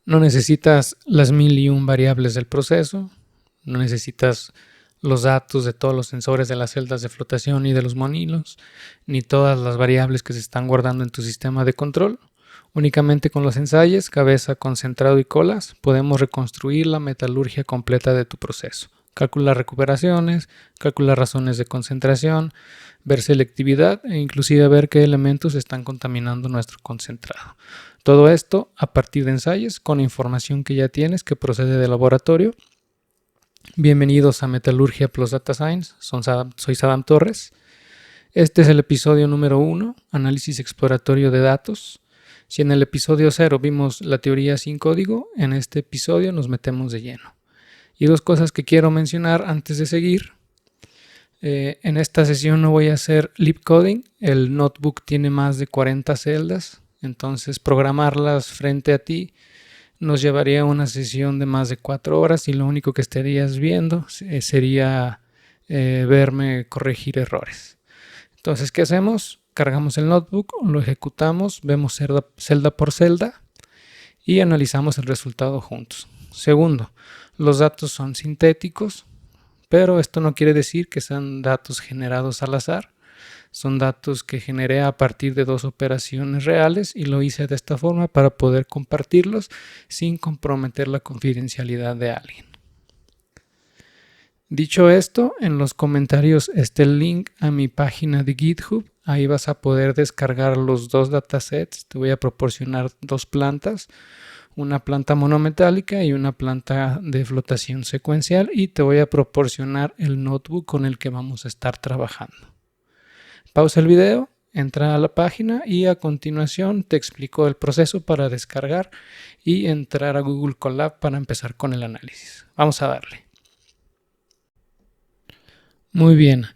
No necesitas las 1001 variables del proceso, no necesitas los datos de todos los sensores de las celdas de flotación y de los monilos, ni todas las variables que se están guardando en tu sistema de control. Únicamente con los ensayos, cabeza, concentrado y colas podemos reconstruir la metalurgia completa de tu proceso. Calcular recuperaciones, calcular razones de concentración, ver selectividad e inclusive ver qué elementos están contaminando nuestro concentrado. Todo esto a partir de ensayos con información que ya tienes que procede del laboratorio. Bienvenidos a Metalurgia Plus Data Science, soy Sadam Torres. Este es el episodio número 1, análisis exploratorio de datos. Si en el episodio 0 vimos la teoría sin código, en este episodio nos metemos de lleno. Y dos cosas que quiero mencionar antes de seguir. En esta sesión no voy a hacer lib coding, el notebook tiene más de 40 celdas, entonces programarlas frente a ti nos llevaría a una sesión de más de 4 horas y lo único que estarías viendo sería verme corregir errores. Entonces, ¿qué hacemos? Cargamos el notebook, lo ejecutamos, vemos celda por celda y analizamos el resultado juntos. Segundo, los datos son sintéticos, pero esto no quiere decir que sean datos generados al azar. Son datos que generé a partir de 2 operaciones reales y lo hice de esta forma para poder compartirlos sin comprometer la confidencialidad de alguien. Dicho esto, en los comentarios está el link a mi página de GitHub. Ahí vas a poder descargar los 2 datasets. Te voy a proporcionar 2 plantas, una planta monometálica y una planta de flotación secuencial, y te voy a proporcionar el notebook con el que vamos a estar trabajando. Pausa el video, entra a la página y a continuación te explico el proceso para descargar y entrar a Google Colab para empezar con el análisis. Vamos a darle. Muy bien,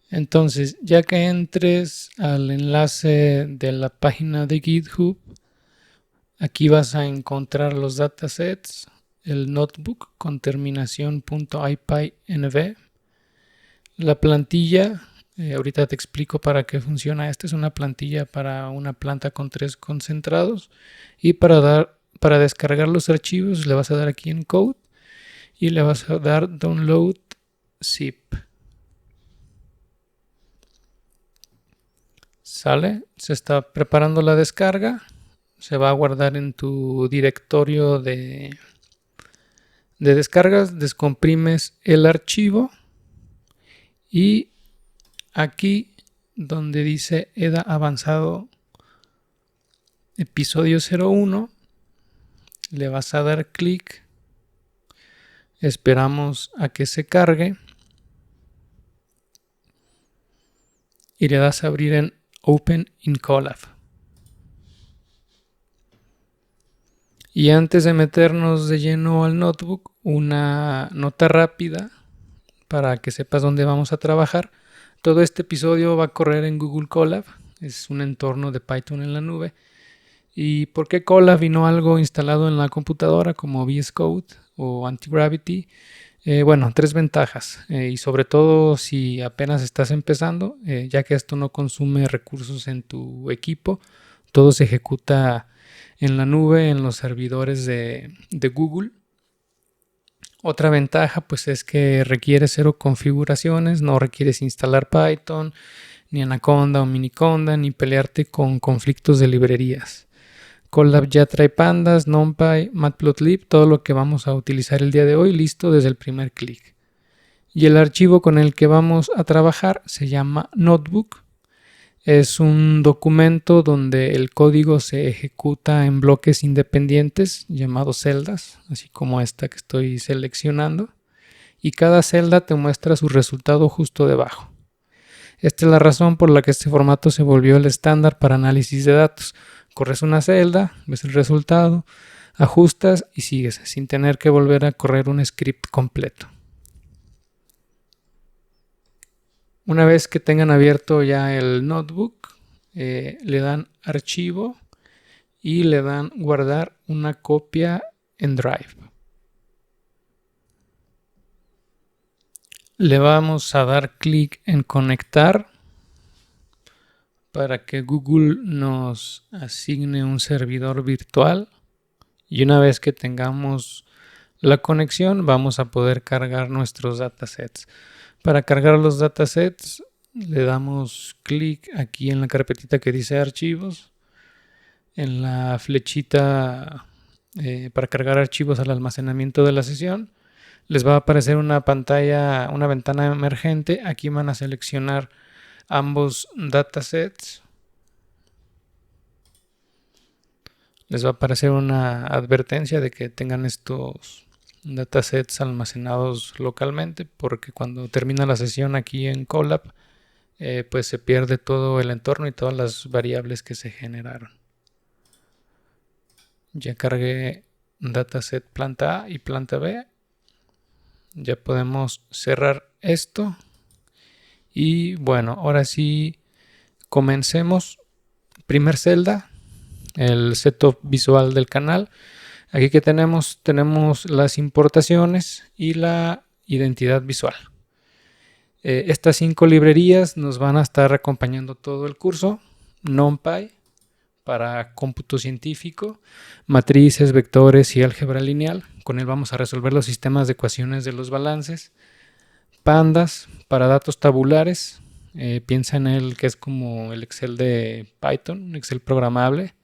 entonces ya que entres al enlace de la página de GitHub, aquí vas a encontrar los datasets, el notebook con terminación .ipynv, la plantilla. Ahorita te explico para qué funciona. Esta es una plantilla para una planta con 3 concentrados, y para descargar los archivos le vas a dar aquí en Code y le vas a dar Download Zip. Sale, se está preparando la descarga, se va a guardar en tu directorio de descargas, descomprimes el archivo y aquí donde dice EDA avanzado episodio 01 le vas a dar clic, esperamos a que se cargue y le das a abrir en Open in Colab. Y antes de meternos de lleno al notebook, una nota rápida para que sepas dónde vamos a trabajar. Todo este episodio va a correr en Google Colab, es un entorno de Python en la nube. ¿Y por qué Colab y no algo instalado en la computadora como VS Code o Antigravity? Bueno, 3 ventajas, y sobre todo si apenas estás empezando, ya que esto no consume recursos en tu equipo, todo se ejecuta en la nube, en los servidores de Google. Otra ventaja pues es que requiere 0 configuraciones, no requieres instalar Python, ni Anaconda o Miniconda, ni pelearte con conflictos de librerías. Colab ya trae pandas, NumPy, Matplotlib, todo lo que vamos a utilizar el día de hoy, listo desde el primer clic. Y el archivo con el que vamos a trabajar se llama Notebook. Es un documento donde el código se ejecuta en bloques independientes llamados celdas, así como esta que estoy seleccionando, y cada celda te muestra su resultado justo debajo. Esta es la razón por la que este formato se volvió el estándar para análisis de datos. Corres una celda, ves el resultado, ajustas y sigues, sin tener que volver a correr un script completo. Una vez que tengan abierto ya el notebook, le dan archivo y le dan guardar una copia en Drive. Le vamos a dar clic en conectar para que Google nos asigne un servidor virtual Y una vez que tengamos la conexión, vamos a poder cargar nuestros datasets. Para cargar los datasets, le damos clic aquí en la carpetita que dice archivos, en la flechita para cargar archivos al almacenamiento de la sesión. Les va a aparecer una pantalla, una ventana emergente. Aquí van a seleccionar ambos datasets. Les va a aparecer una advertencia de que tengan estos datasets almacenados localmente, porque cuando termina la sesión aquí en Colab, pues se pierde todo el entorno y todas las variables que se generaron. Ya cargué dataset planta A y planta B. Ya podemos cerrar esto. Y bueno, ahora sí comencemos. Primer celda, el setup visual del canal. Aquí que tenemos las importaciones y la identidad visual. Estas 5 librerías nos van a estar acompañando todo el curso. NumPy para cómputo científico, matrices, vectores y álgebra lineal. Con él vamos a resolver los sistemas de ecuaciones de los balances. Pandas para datos tabulares. Piensa en él que es como el Excel de Python, un Excel programable.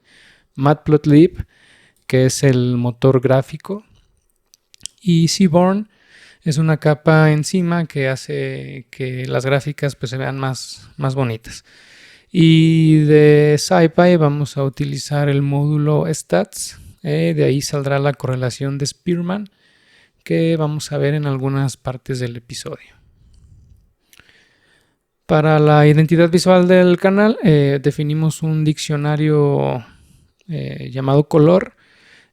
Matplotlib, que es el motor gráfico. Y Seaborn es una capa encima que hace que las gráficas pues se vean más bonitas. Y de SciPy vamos a utilizar el módulo Stats. De ahí saldrá la correlación de Spearman, que vamos a ver en algunas partes del episodio. Para la identidad visual del canal definimos un diccionario llamado color,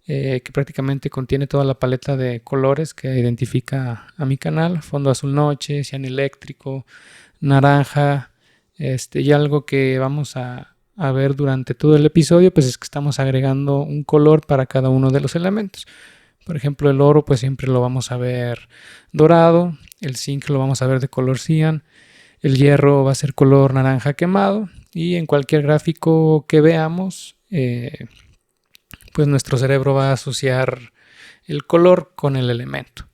que prácticamente contiene toda la paleta de colores que identifica a mi canal: fondo azul noche, cian eléctrico, naranja. Y algo que vamos a ver durante todo el episodio pues es que estamos agregando un color para cada uno de los elementos. Por ejemplo, el oro pues siempre lo vamos a ver dorado, el zinc lo vamos a ver de color cian, el hierro va a ser color naranja quemado, y en cualquier gráfico que veamos pues nuestro cerebro va a asociar el color con el elemento.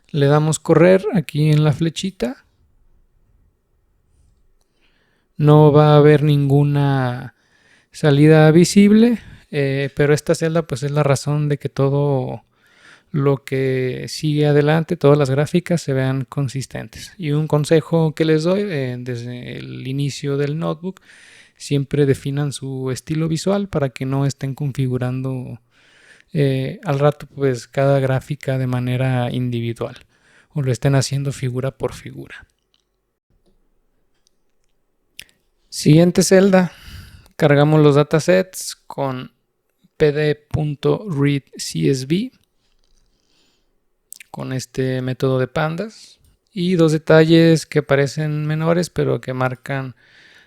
Le damos correr aquí en la flechita. No va a haber ninguna salida visible, pero esta celda pues es la razón de que todo lo que sigue adelante, todas las gráficas se vean consistentes. Y un consejo que les doy desde el inicio del notebook: siempre definan su estilo visual para que no estén configurando al rato pues cada gráfica de manera individual, o lo estén haciendo figura por figura. Siguiente celda, cargamos los datasets con pd.readcsv con este método de pandas, y 2 detalles que parecen menores pero que marcan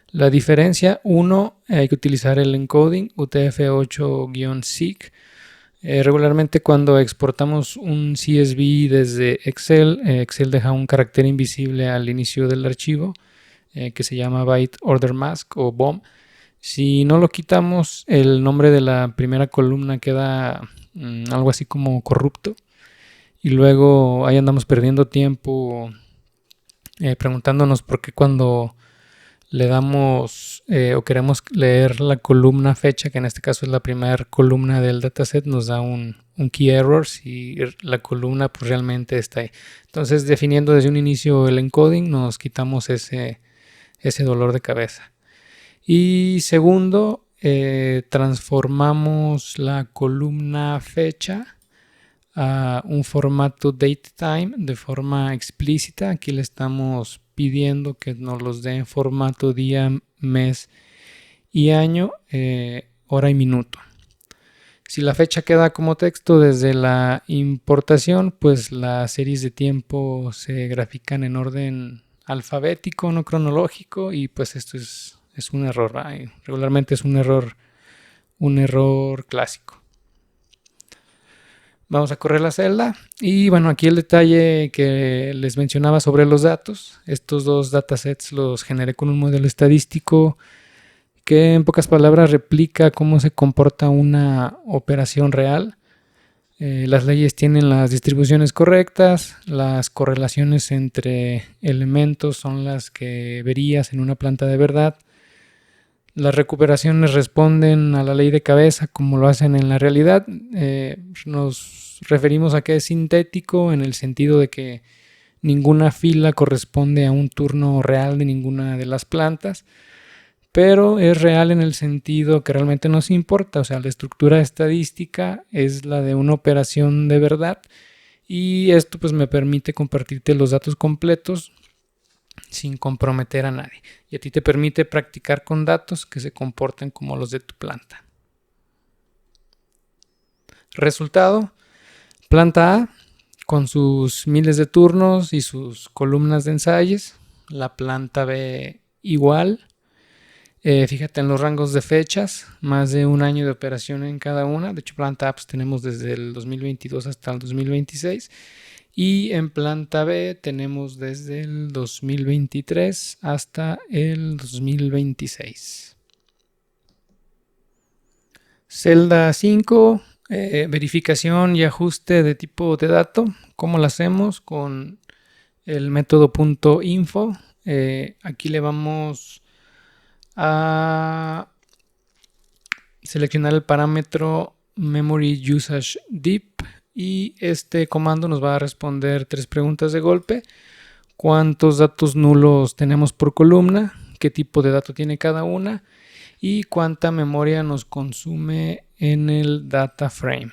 la diferencia. Uno, hay que utilizar el encoding UTF-8-SIG. Regularmente cuando exportamos un CSV desde Excel, Excel deja un carácter invisible al inicio del archivo que se llama Byte Order Mask o BOM. Si no lo quitamos, el nombre de la primera columna queda algo así como corrupto, y luego ahí andamos perdiendo tiempo preguntándonos por qué cuando le damos o queremos leer la columna fecha, que en este caso es la primera columna del dataset, nos da un key error si la columna pues realmente está ahí. Entonces, definiendo desde un inicio el encoding, nos quitamos ese dolor de cabeza. Y segundo, transformamos la columna fecha a un formato datetime de forma explícita. Aquí le estamos pidiendo que nos los dé en formato día, mes y año, hora y minuto. Si la fecha queda como texto desde la importación, pues las series de tiempo se grafican en orden alfabético, no cronológico, y pues esto es un error. Regularmente es un error clásico. Vamos a correr la celda, y bueno, aquí el detalle que les mencionaba sobre los datos. Estos 2 datasets los generé con un modelo estadístico que en pocas palabras replica cómo se comporta una operación real. Las leyes tienen las distribuciones correctas, las correlaciones entre elementos son las que verías en una planta de verdad. Las recuperaciones responden a la ley de cabeza como lo hacen en la realidad. Nos referimos a que es sintético en el sentido de que ninguna fila corresponde a un turno real de ninguna de las plantas, pero es real en el sentido que realmente nos importa. O sea, la estructura estadística es la de una operación de verdad, y esto pues me permite compartirte los datos completos sin comprometer a nadie, y a ti te permite practicar con datos que se comporten como los de tu planta. Resultado: planta A con sus miles de turnos y sus columnas de ensayos. La planta B igual. Fíjate en los rangos de fechas, más de un año de operación en cada una. De hecho, planta A pues, tenemos desde el 2022 hasta el 2026. Y en planta B tenemos desde el 2023 hasta el 2026. Celda 5, verificación y ajuste de tipo de dato. ¿Cómo lo hacemos? Con el método .info. Aquí le vamos a seleccionar el parámetro Memory Usage Deep, y este comando nos va a responder 3 preguntas de golpe. ¿Cuántos datos nulos tenemos por columna? ¿Qué tipo de dato tiene cada una? Y cuánta memoria nos consume en el data frame.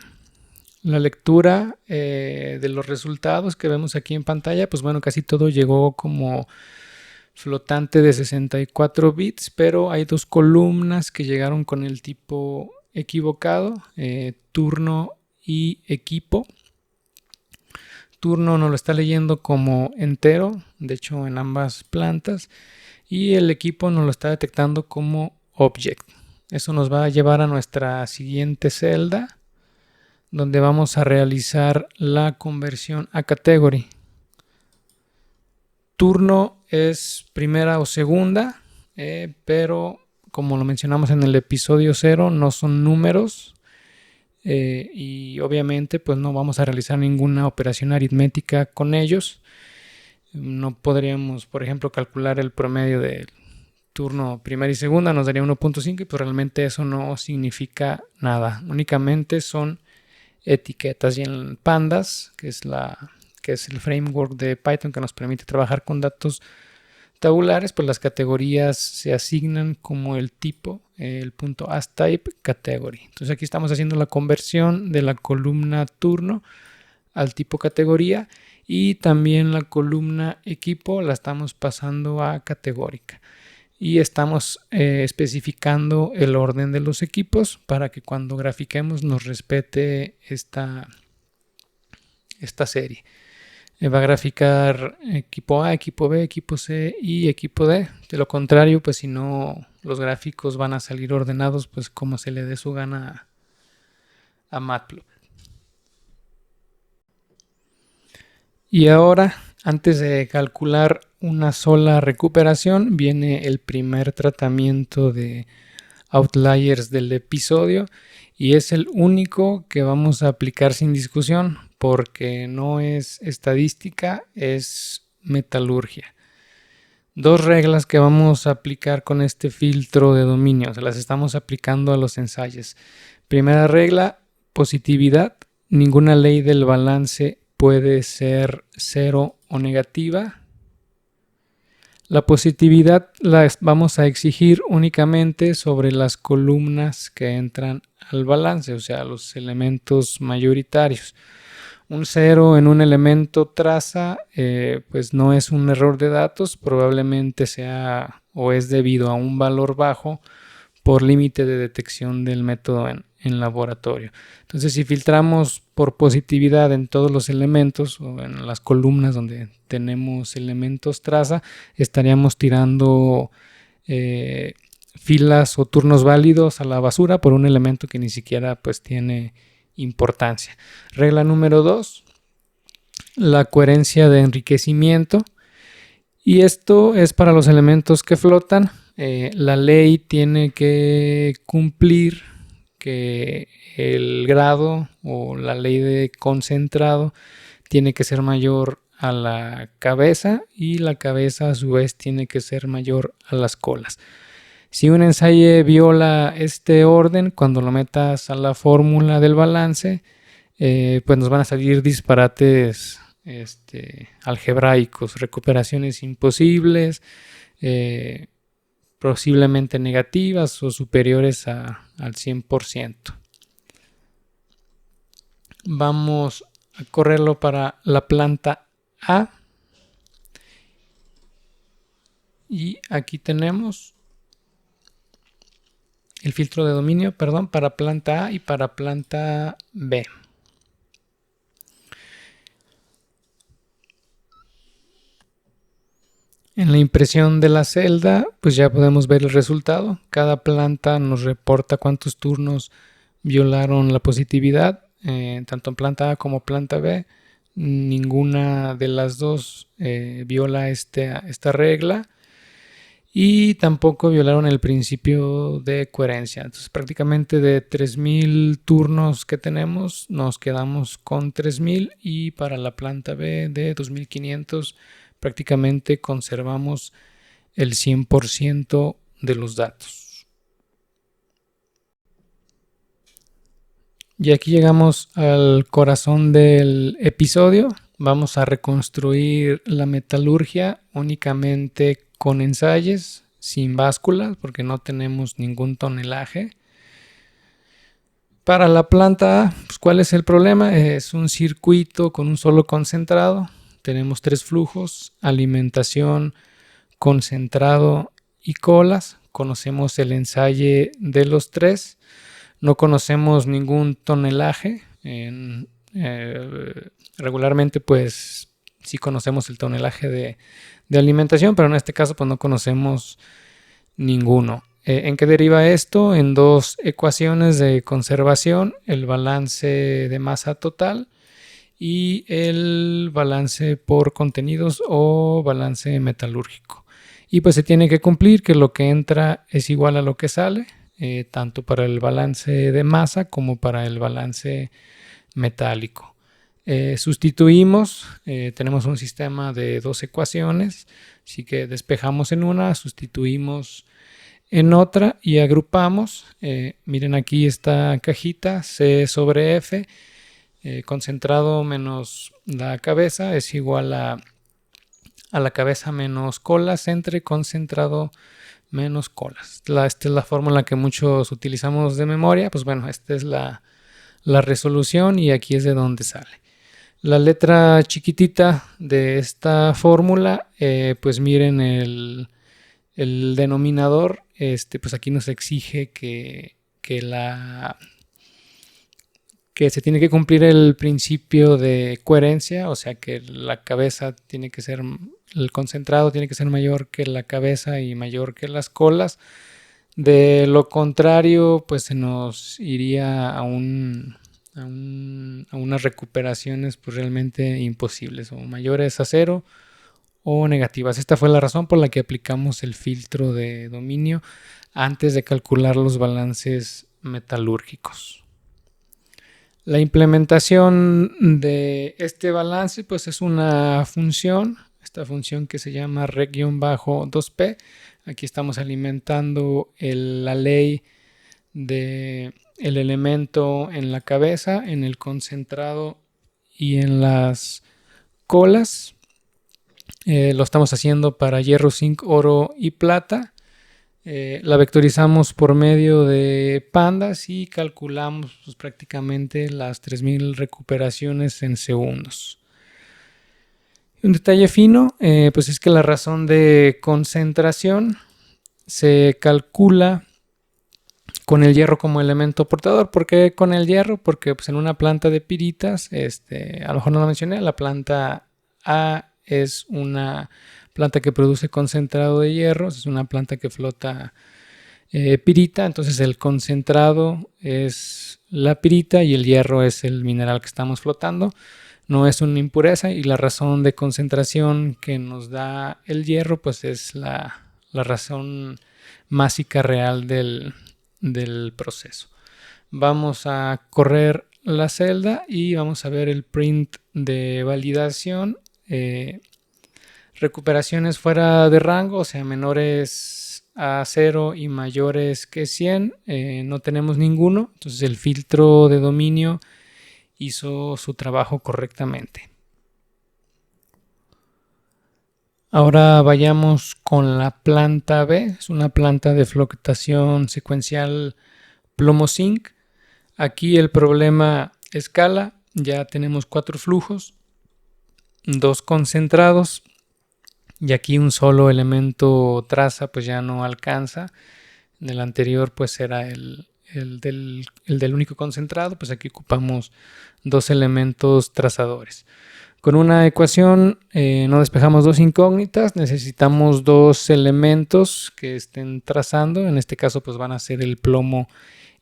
La lectura de los resultados que vemos aquí en pantalla, pues bueno, casi todo llegó como flotante de 64 bits, pero hay 2 columnas que llegaron con el tipo equivocado, turno y equipo. Turno nos lo está leyendo como entero, de hecho en ambas plantas, y el equipo nos lo está detectando como object. Eso nos va a llevar a nuestra siguiente celda, donde vamos a realizar la conversión a category. Turno es primera o segunda, pero como lo mencionamos en el episodio 0, no son números, y obviamente pues no vamos a realizar ninguna operación aritmética con ellos. No podríamos, por ejemplo, calcular el promedio del turno primera y segunda, nos daría 1.5, y pues realmente eso no significa nada, únicamente son etiquetas. Y en Pandas, que es el framework de Python que nos permite trabajar con datos tabulares, pues las categorías se asignan como el tipo, el .asType category. Entonces aquí estamos haciendo la conversión de la columna turno al tipo categoría, y también la columna equipo la estamos pasando a categórica, y estamos especificando el orden de los equipos para que cuando grafiquemos nos respete esta serie. Va a graficar equipo A, equipo B, equipo C y equipo D. De lo contrario, pues si no, los gráficos van a salir ordenados pues como se le dé su gana a Matplotlib. Y ahora, antes de calcular una sola recuperación, viene el primer tratamiento de outliers del episodio, y es el único que vamos a aplicar sin discusión, porque no es estadística, es metalurgia. 2 reglas que vamos a aplicar con este filtro de dominio, se las estamos aplicando a los ensayos. Primera regla, positividad. Ninguna ley del balance puede ser 0 o negativa. La positividad la vamos a exigir únicamente sobre las columnas que entran al balance, o sea, los elementos mayoritarios. Un 0 en un elemento traza, pues no es un error de datos, probablemente sea o es debido a un valor bajo por límite de detección del método en laboratorio. Entonces, si filtramos por positividad en todos los elementos o en las columnas donde tenemos elementos traza, estaríamos tirando filas o turnos válidos a la basura por un elemento que ni siquiera pues tiene importancia. Regla número 2, la coherencia de enriquecimiento, y esto es para los elementos que flotan. La ley tiene que cumplir que el grado o la ley de concentrado tiene que ser mayor a la cabeza y la cabeza a su vez tiene que ser mayor a las colas. Si un ensayo viola este orden, cuando lo metas a la fórmula del balance, pues nos van a salir disparates algebraicos, recuperaciones imposibles, posiblemente negativas o superiores al 100%. Vamos a correrlo para la planta A. Y aquí tenemos el filtro de dominio, para planta A y para planta B. En la impresión de la celda, pues ya podemos ver el resultado. Cada planta nos reporta cuántos turnos violaron la positividad, tanto en planta A como planta B. Ninguna de las dos viola esta regla. Y tampoco violaron el principio de coherencia. Entonces prácticamente de 3000 turnos que tenemos nos quedamos con 3000 y para la planta B de 2500 prácticamente conservamos el 100% de los datos. Y aquí llegamos al corazón del episodio. Vamos a reconstruir la metalurgia únicamente con ensayos, sin básculas, porque no tenemos ningún tonelaje. Para la planta A, pues, ¿cuál es el problema? Es un circuito con un solo concentrado. Tenemos 3 flujos: alimentación, concentrado y colas. Conocemos el ensayo de los 3. No conocemos ningún tonelaje. Regularmente, pues sí conocemos el tonelaje de alimentación, pero en este caso pues no conocemos ninguno. ¿En qué deriva esto? En 2 ecuaciones de conservación: el balance de masa total y el balance por contenidos o balance metalúrgico. Y pues se tiene que cumplir que lo que entra es igual a lo que sale, tanto para el balance de masa como para el balance metálico. Sustituimos, tenemos un sistema de 2 ecuaciones, así que despejamos en una, sustituimos en otra y agrupamos. Miren aquí esta cajita, C sobre F, concentrado menos la cabeza es igual a la cabeza menos colas entre concentrado menos colas. Esta es la fórmula que muchos utilizamos de memoria. Pues bueno, esta es la resolución y aquí es de donde sale. La letra chiquitita de esta fórmula, pues miren el denominador, pues aquí nos exige que se tiene que cumplir el principio de coherencia, o sea que la cabeza tiene que ser, el concentrado tiene que ser mayor que la cabeza y mayor que las colas. De lo contrario, pues se nos iría a unas recuperaciones pues realmente imposibles, o mayores a 0 o negativas. Esta fue la razón por la que aplicamos el filtro de dominio antes de calcular los balances metalúrgicos. La implementación de este balance pues es una función, esta función que se llama reg-2p. Aquí estamos alimentando la ley del elemento en la cabeza, en el concentrado y en las colas. Lo estamos haciendo para hierro, zinc, oro y plata. La vectorizamos por medio de pandas y calculamos pues, prácticamente las 3000 recuperaciones en segundos. Un detalle fino, pues es que la razón de concentración se calcula con el hierro como elemento portador. ¿Por qué con el hierro? Porque pues, en una planta de piritas, a lo mejor no lo mencioné, la planta A es una planta que produce concentrado de hierro, es una planta que flota pirita, entonces el concentrado es la pirita y el hierro es el mineral que estamos flotando. No es una impureza y la razón de concentración que nos da el hierro pues es la razón másica real del proceso. Vamos a correr la celda y vamos a ver el print de validación. Recuperaciones fuera de rango, o sea, menores a 0 y mayores que 100, no tenemos ninguno. Entonces el filtro de dominio hizo su trabajo correctamente. Ahora vayamos con la planta B. Es una planta de flotación secuencial plomo zinc. Aquí el problema escala. Ya tenemos 4 flujos, 2 concentrados, y aquí un solo elemento traza pues ya no alcanza. En el anterior pues era el del único concentrado, pues aquí ocupamos 2 elementos trazadores. Con una ecuación no despejamos 2 incógnitas, necesitamos 2 elementos que estén trazando. En este caso pues van a ser el plomo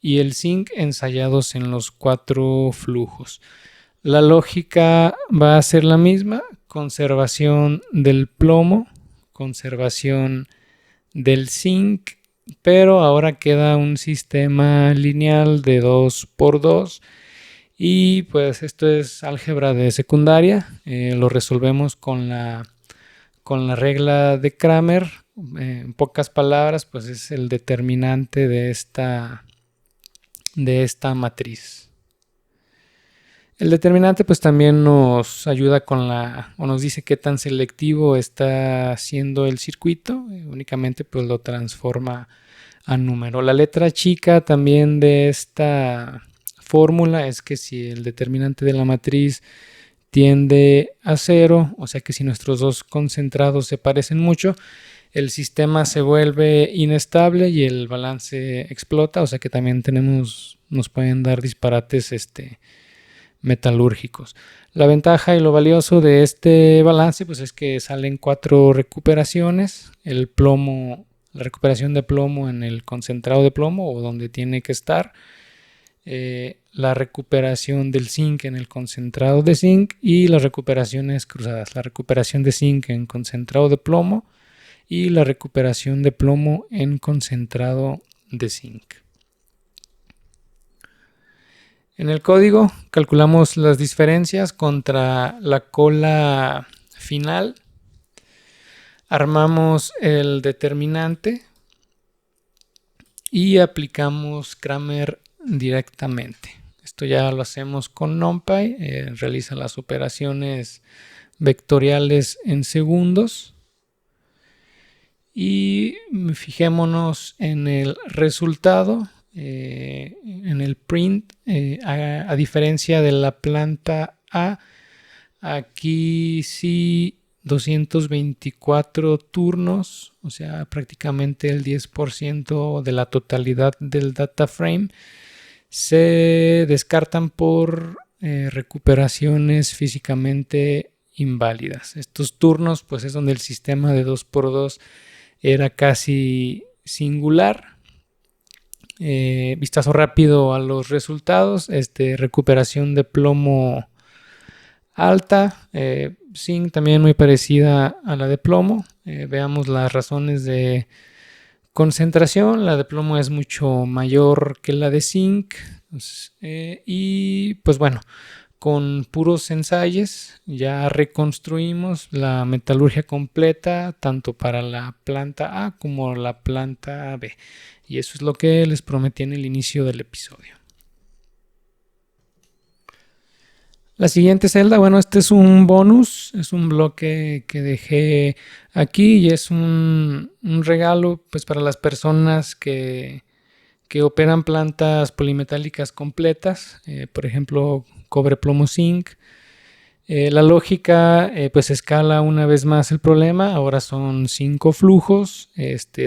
y el zinc ensayados en los 4 flujos. La lógica va a ser la misma: conservación del plomo, conservación del zinc, pero ahora queda un sistema lineal de 2×2 y pues esto es álgebra de secundaria. Lo resolvemos con la regla de Cramer. En pocas palabras, pues es el determinante de esta matriz. El determinante pues también nos ayuda o nos dice qué tan selectivo está siendo el circuito. Únicamente pues lo transforma a número. La letra chica también de esta fórmula es que si el determinante de la matriz tiende a 0, o sea que si nuestros dos concentrados se parecen mucho, el sistema se vuelve inestable y el balance explota, o sea que también nos pueden dar disparates metalúrgicos. La ventaja y lo valioso de este balance pues es que salen 4 recuperaciones: el plomo, la recuperación de plomo en el concentrado de plomo o donde tiene que estar, la recuperación del zinc en el concentrado de zinc y las recuperaciones cruzadas: la recuperación de zinc en concentrado de plomo y la recuperación de plomo en concentrado de zinc. En el código calculamos las diferencias contra la cola final. Armamos el determinante y aplicamos Cramer directamente. Esto ya lo hacemos con NumPy. Realiza las operaciones vectoriales en segundos. Y fijémonos en el resultado. En el print, a diferencia de la planta A, aquí sí 224 turnos, o sea prácticamente el 10% de la totalidad del data frame, se descartan por recuperaciones físicamente inválidas. Estos turnos pues es donde el sistema de 2×2 era casi singular. Vistazo rápido a los resultados. Recuperación de plomo alta, zinc también muy parecida a la de plomo. Veamos las razones de concentración. La de plomo es mucho mayor que la de zinc, y pues bueno, con puros ensayos ya reconstruimos la metalurgia completa tanto para la planta A como la planta B. Y eso es lo que les prometí en el inicio del episodio. La siguiente celda, bueno, este es un bonus, es un bloque que dejé aquí y es un regalo pues para las personas que operan plantas polimetálicas completas, por ejemplo cobre, plomo, zinc. La lógica pues escala una vez más el problema. Ahora son 5 flujos,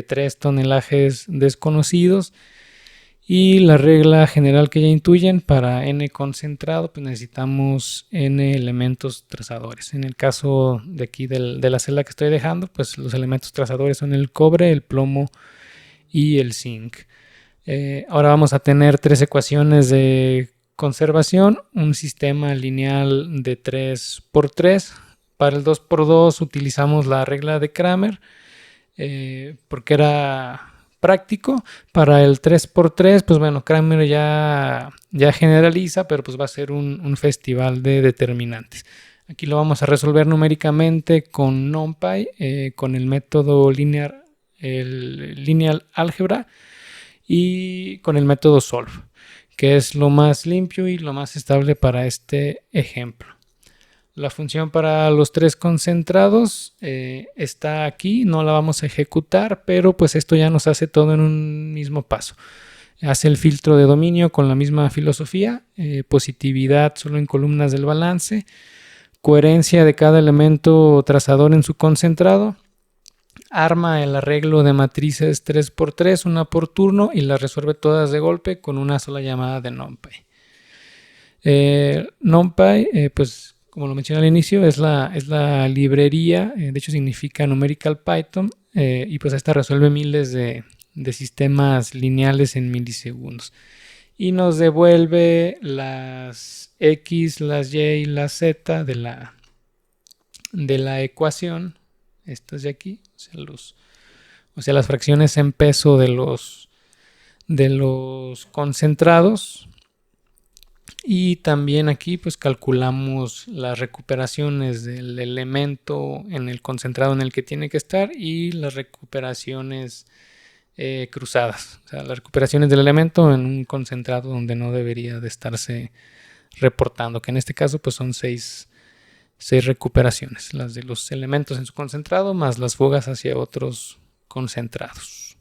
3 tonelajes desconocidos, y la regla general que ya intuyen: para n concentrado pues necesitamos n elementos trazadores. En el caso de aquí de la celda que estoy dejando, pues los elementos trazadores son el cobre, el plomo y el zinc. Ahora vamos a tener 3 ecuaciones de conservación, un sistema lineal de 3×3. Para el 2×2 utilizamos la regla de Cramer, porque era práctico. Para el 3x3, pues bueno, Cramer ya generaliza, pero pues va a ser un festival de determinantes. Aquí lo vamos a resolver numéricamente con NumPy, con el método lineal álgebra y con el método solve, que es lo más limpio y lo más estable para este ejemplo. La función para los 3 concentrados está aquí, no la vamos a ejecutar, pero pues esto ya nos hace todo en un mismo paso. Hace el filtro de dominio con la misma filosofía, positividad solo en columnas del balance, coherencia de cada elemento trazador en su concentrado, arma el arreglo de matrices 3x3, una por turno, y las resuelve todas de golpe con una sola llamada de NumPy. NumPy, pues como lo mencioné al inicio, es la librería, de hecho significa Numerical Python, y pues esta resuelve miles de sistemas lineales en milisegundos. Y nos devuelve las X, las Y y las Z de la ecuación, estas de aquí, o sea, las fracciones en peso de los concentrados. Y también aquí pues calculamos las recuperaciones del elemento en el concentrado en el que tiene que estar y las recuperaciones cruzadas, o sea, las recuperaciones del elemento en un concentrado donde no debería de estarse reportando, que en este caso pues son 6 recuperaciones, las de los elementos en su concentrado más las fugas hacia otros concentrados.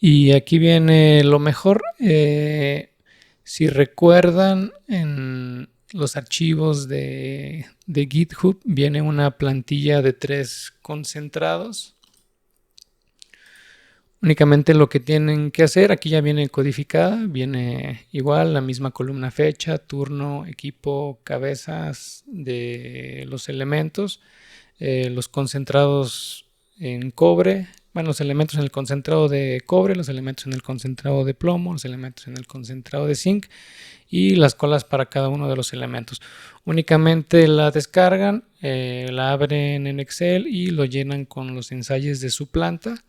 Y aquí viene lo mejor. Si recuerdan, en los archivos de GitHub viene una plantilla de 3 concentrados. Únicamente lo que tienen que hacer, aquí ya viene codificada, viene igual la misma columna fecha, turno, equipo, cabezas de los elementos, los concentrados en cobre, bueno, los elementos en el concentrado de cobre, los elementos en el concentrado de plomo, los elementos en el concentrado de zinc y las colas para cada uno de los elementos. Únicamente la descargan, la abren en Excel y lo llenan con los ensayos de su planta.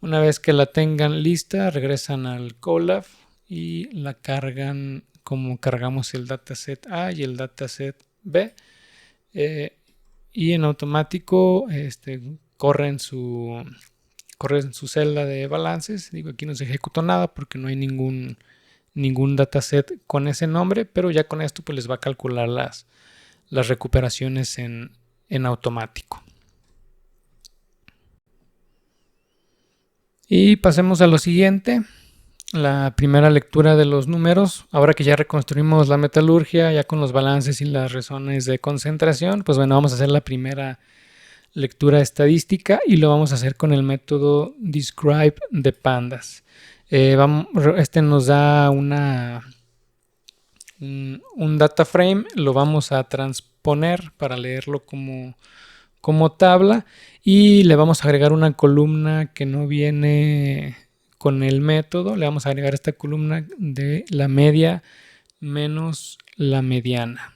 Una vez que la tengan lista, regresan al Colab y la cargan como cargamos el dataset A y el dataset B. Y en automático corren su celda de balances. Digo, aquí no se ejecutó nada porque no hay ningún dataset con ese nombre, pero ya con esto pues les va a calcular las recuperaciones en automático. Y pasemos a lo siguiente, la primera lectura de los números. Ahora que ya reconstruimos la metalurgia, ya con los balances y las razones de concentración, pues bueno, vamos a hacer la primera lectura estadística y lo vamos a hacer con el método describe de pandas. Este nos da un data frame, lo vamos a transponer para leerlo como tabla y le vamos a agregar una columna que no viene con el método. Le vamos a agregar esta columna de la media menos la mediana.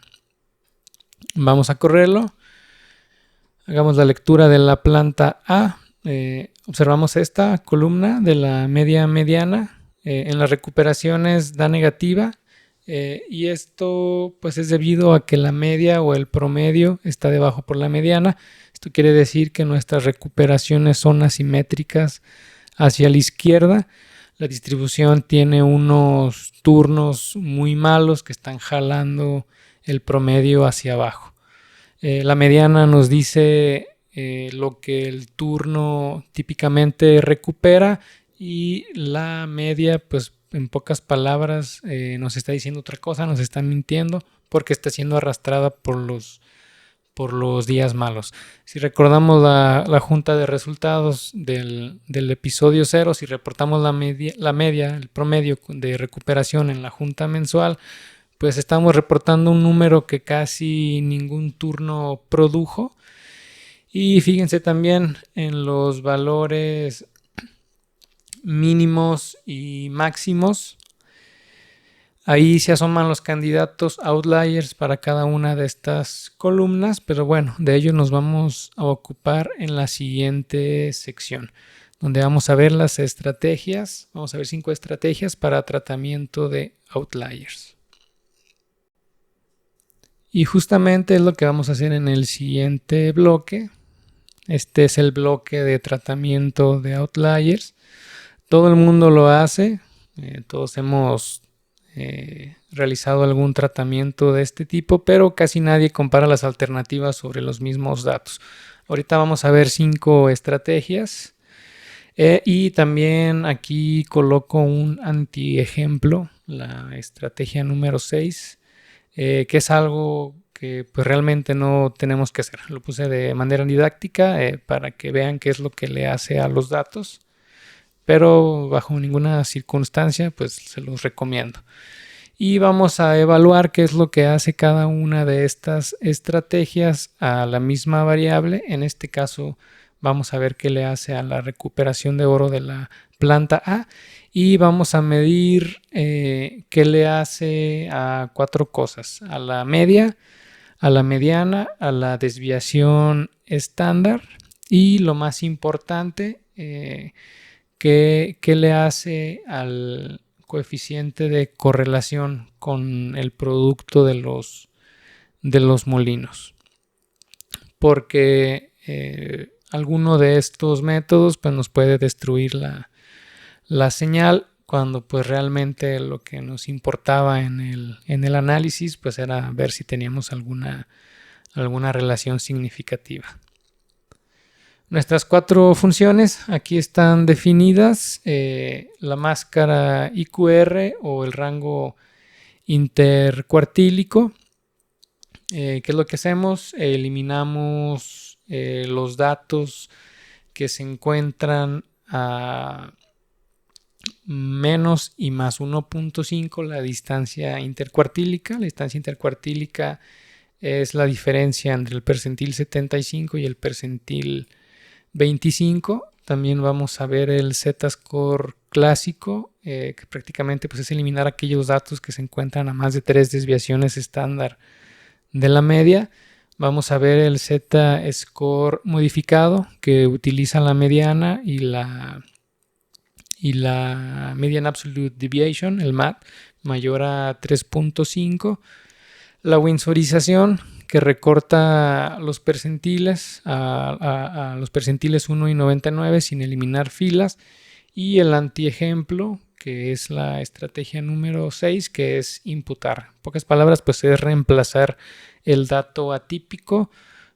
Vamos a correrlo. Hagamos la lectura de la planta A. Observamos esta columna de la media mediana. En las recuperaciones da negativa. Y esto pues es debido a que la media o el promedio está debajo por la mediana. Esto quiere decir que nuestras recuperaciones son asimétricas hacia la izquierda. La distribución tiene unos turnos muy malos que están jalando el promedio hacia abajo. La mediana nos dice lo que el turno típicamente recupera y la media pues en pocas palabras nos está diciendo otra cosa, nos está mintiendo porque está siendo arrastrada por los días malos. Si recordamos la junta de resultados del episodio 0, si reportamos la media, el promedio de recuperación en la junta mensual, pues estamos reportando un número que casi ningún turno produjo. Y fíjense también en los valores mínimos y máximos. Ahí se asoman los candidatos outliers para cada una de estas columnas, pero bueno, de ello nos vamos a ocupar en la siguiente sección, donde vamos a ver las estrategias. Vamos a ver 5 estrategias para tratamiento de outliers. Y justamente es lo que vamos a hacer en el siguiente bloque. Este es el bloque de tratamiento de outliers. Todo el mundo lo hace, todos hemos realizado algún tratamiento de este tipo, pero casi nadie compara las alternativas sobre los mismos datos. Ahorita vamos a ver 5 estrategias y también aquí coloco un antiejemplo, la estrategia número 6, que es algo que pues realmente no tenemos que hacer. Lo puse de manera didáctica para que vean qué es lo que le hace a los datos, pero bajo ninguna circunstancia pues se los recomiendo. Y vamos a evaluar qué es lo que hace cada una de estas estrategias a la misma variable. En este caso vamos a ver qué le hace a la recuperación de oro de la planta A y vamos a medir qué le hace a 4 cosas: a la media, a la mediana, a la desviación estándar y, lo más importante, qué le hace al coeficiente de correlación con el producto de los molinos, porque alguno de estos métodos pues, nos puede destruir la señal, cuando pues realmente lo que nos importaba en el análisis pues era ver si teníamos alguna relación significativa. Nuestras 4 funciones aquí están definidas: la máscara IQR o el rango intercuartílico. ¿Qué es lo que hacemos? Eliminamos los datos que se encuentran a menos y más 1.5 la distancia intercuartílica. La distancia intercuartílica es la diferencia entre el percentil 75 y el percentil 25. También vamos a ver el Z-score clásico, que prácticamente pues, es eliminar aquellos datos que se encuentran a más de 3 desviaciones estándar de la media. Vamos a ver el Z-score modificado, que utiliza la mediana y la median absolute deviation, el MAD, mayor a 3.5. La winsorización, que recorta los percentiles a los percentiles 1 y 99 sin eliminar filas. Y el antiejemplo, que es la estrategia número 6, que es imputar. En pocas palabras, pues es reemplazar el dato atípico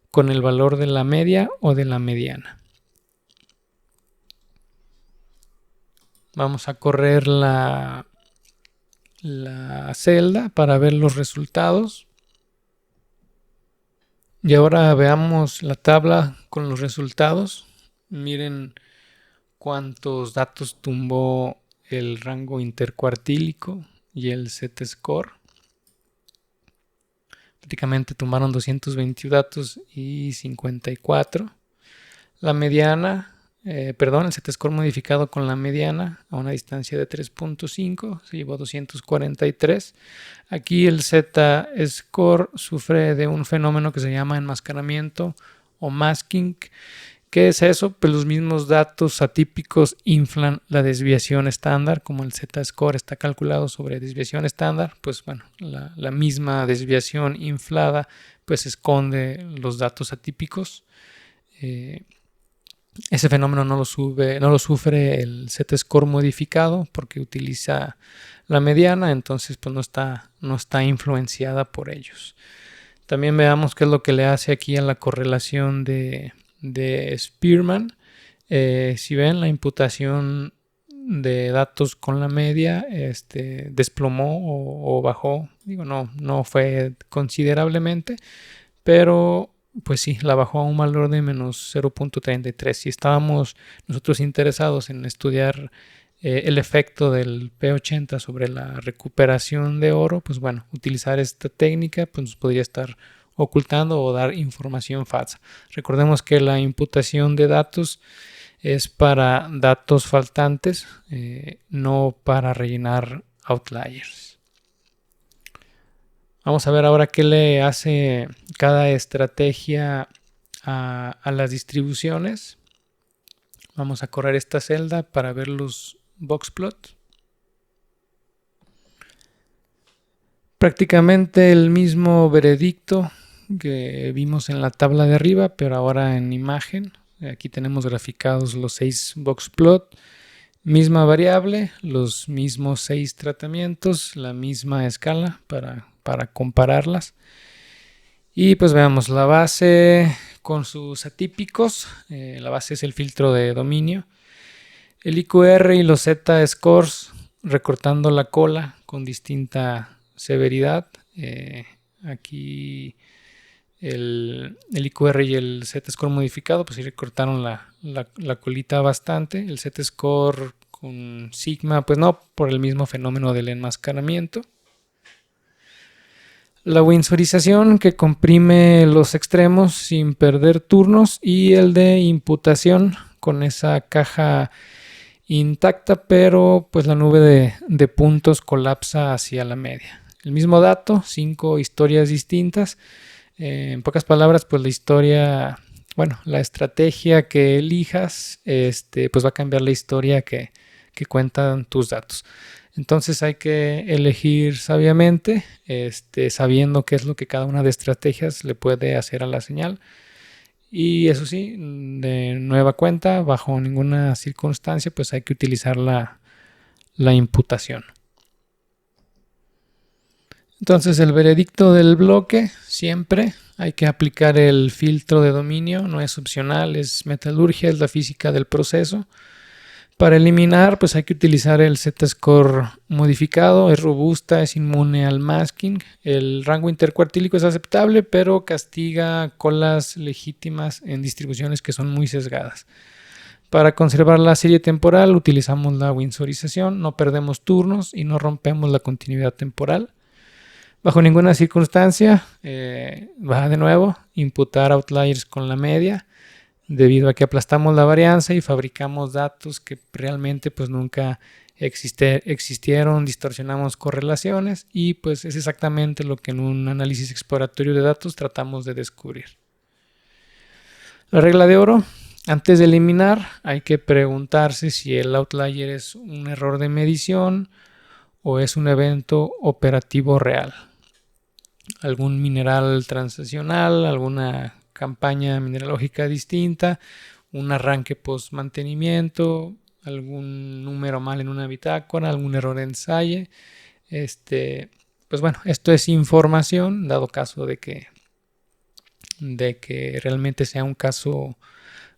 con el valor de la media o de la mediana. Vamos a correr la celda para ver los resultados. Y ahora veamos la tabla con los resultados. Miren cuántos datos tumbó el rango intercuartílico y el Z-score. Prácticamente tumbaron 221 datos y 54. La mediana, el Z-score modificado con la mediana a una distancia de 3.5 se llevó 243. Aquí el Z-score sufre de un fenómeno que se llama enmascaramiento o masking. ¿Qué es eso? Pues los mismos datos atípicos inflan la desviación estándar. Como el Z-score está calculado sobre desviación estándar, pues bueno, la misma desviación inflada pues esconde los datos atípicos. Ese fenómeno no lo sufre el Z-score modificado porque utiliza la mediana, entonces pues no está influenciada por ellos. También veamos qué es lo que le hace aquí a la correlación de Spearman. Si ven, la imputación de datos con la media desplomó o bajó. Digo, no fue considerablemente, pero pues sí, la bajó a un valor de menos 0.33. Si estábamos nosotros interesados en estudiar el efecto del P80 sobre la recuperación de oro, pues bueno, utilizar esta técnica pues nos podría estar ocultando o dar información falsa. Recordemos que la imputación de datos es para datos faltantes, no para rellenar outliers. Vamos a ver ahora qué le hace cada estrategia a las distribuciones. Vamos a correr esta celda para ver los boxplot. Prácticamente el mismo veredicto que vimos en la tabla de arriba, pero ahora en imagen. Aquí tenemos graficados los 6 boxplot. Misma variable, los mismos 6 tratamientos, la misma escala para compararlas. Y pues veamos la base con sus atípicos. La base es el filtro de dominio. El IQR y los Z-scores recortando la cola con distinta severidad. Aquí el IQR y el Z-score modificado, pues sí recortaron la colita bastante. El Z-score con sigma, pues no, por el mismo fenómeno del enmascaramiento. La winsorización, que comprime los extremos sin perder turnos, y el de imputación con esa caja intacta, pero pues la nube de puntos colapsa hacia la media. El mismo dato, 5 historias distintas. En pocas palabras, pues la historia, bueno, la estrategia que elijas, pues va a cambiar la historia que cuentan tus datos. Entonces hay que elegir sabiamente, sabiendo qué es lo que cada una de estrategias le puede hacer a la señal. Y eso sí, de nueva cuenta, bajo ninguna circunstancia, pues hay que utilizar la imputación. Entonces el veredicto del bloque, siempre hay que aplicar el filtro de dominio, no es opcional, es metalurgia, es la física del proceso. Para eliminar, pues hay que utilizar el Z-score modificado, es robusta, es inmune al masking. El rango intercuartílico es aceptable, pero castiga colas legítimas en distribuciones que son muy sesgadas. Para conservar la serie temporal utilizamos la winsorización, no perdemos turnos y no rompemos la continuidad temporal. Bajo ninguna circunstancia va de nuevo imputar outliers con la media, debido a que aplastamos la varianza y fabricamos datos que realmente pues nunca existieron, distorsionamos correlaciones, y pues es exactamente lo que en un análisis exploratorio de datos tratamos de descubrir. La regla de oro: antes de eliminar hay que preguntarse si el outlier es un error de medición o es un evento operativo real. Algún mineral transicional, alguna campaña mineralógica distinta, un arranque post mantenimiento, algún número mal en una bitácora, algún error en SAIE. Pues bueno, esto es información, dado caso de que realmente sea un caso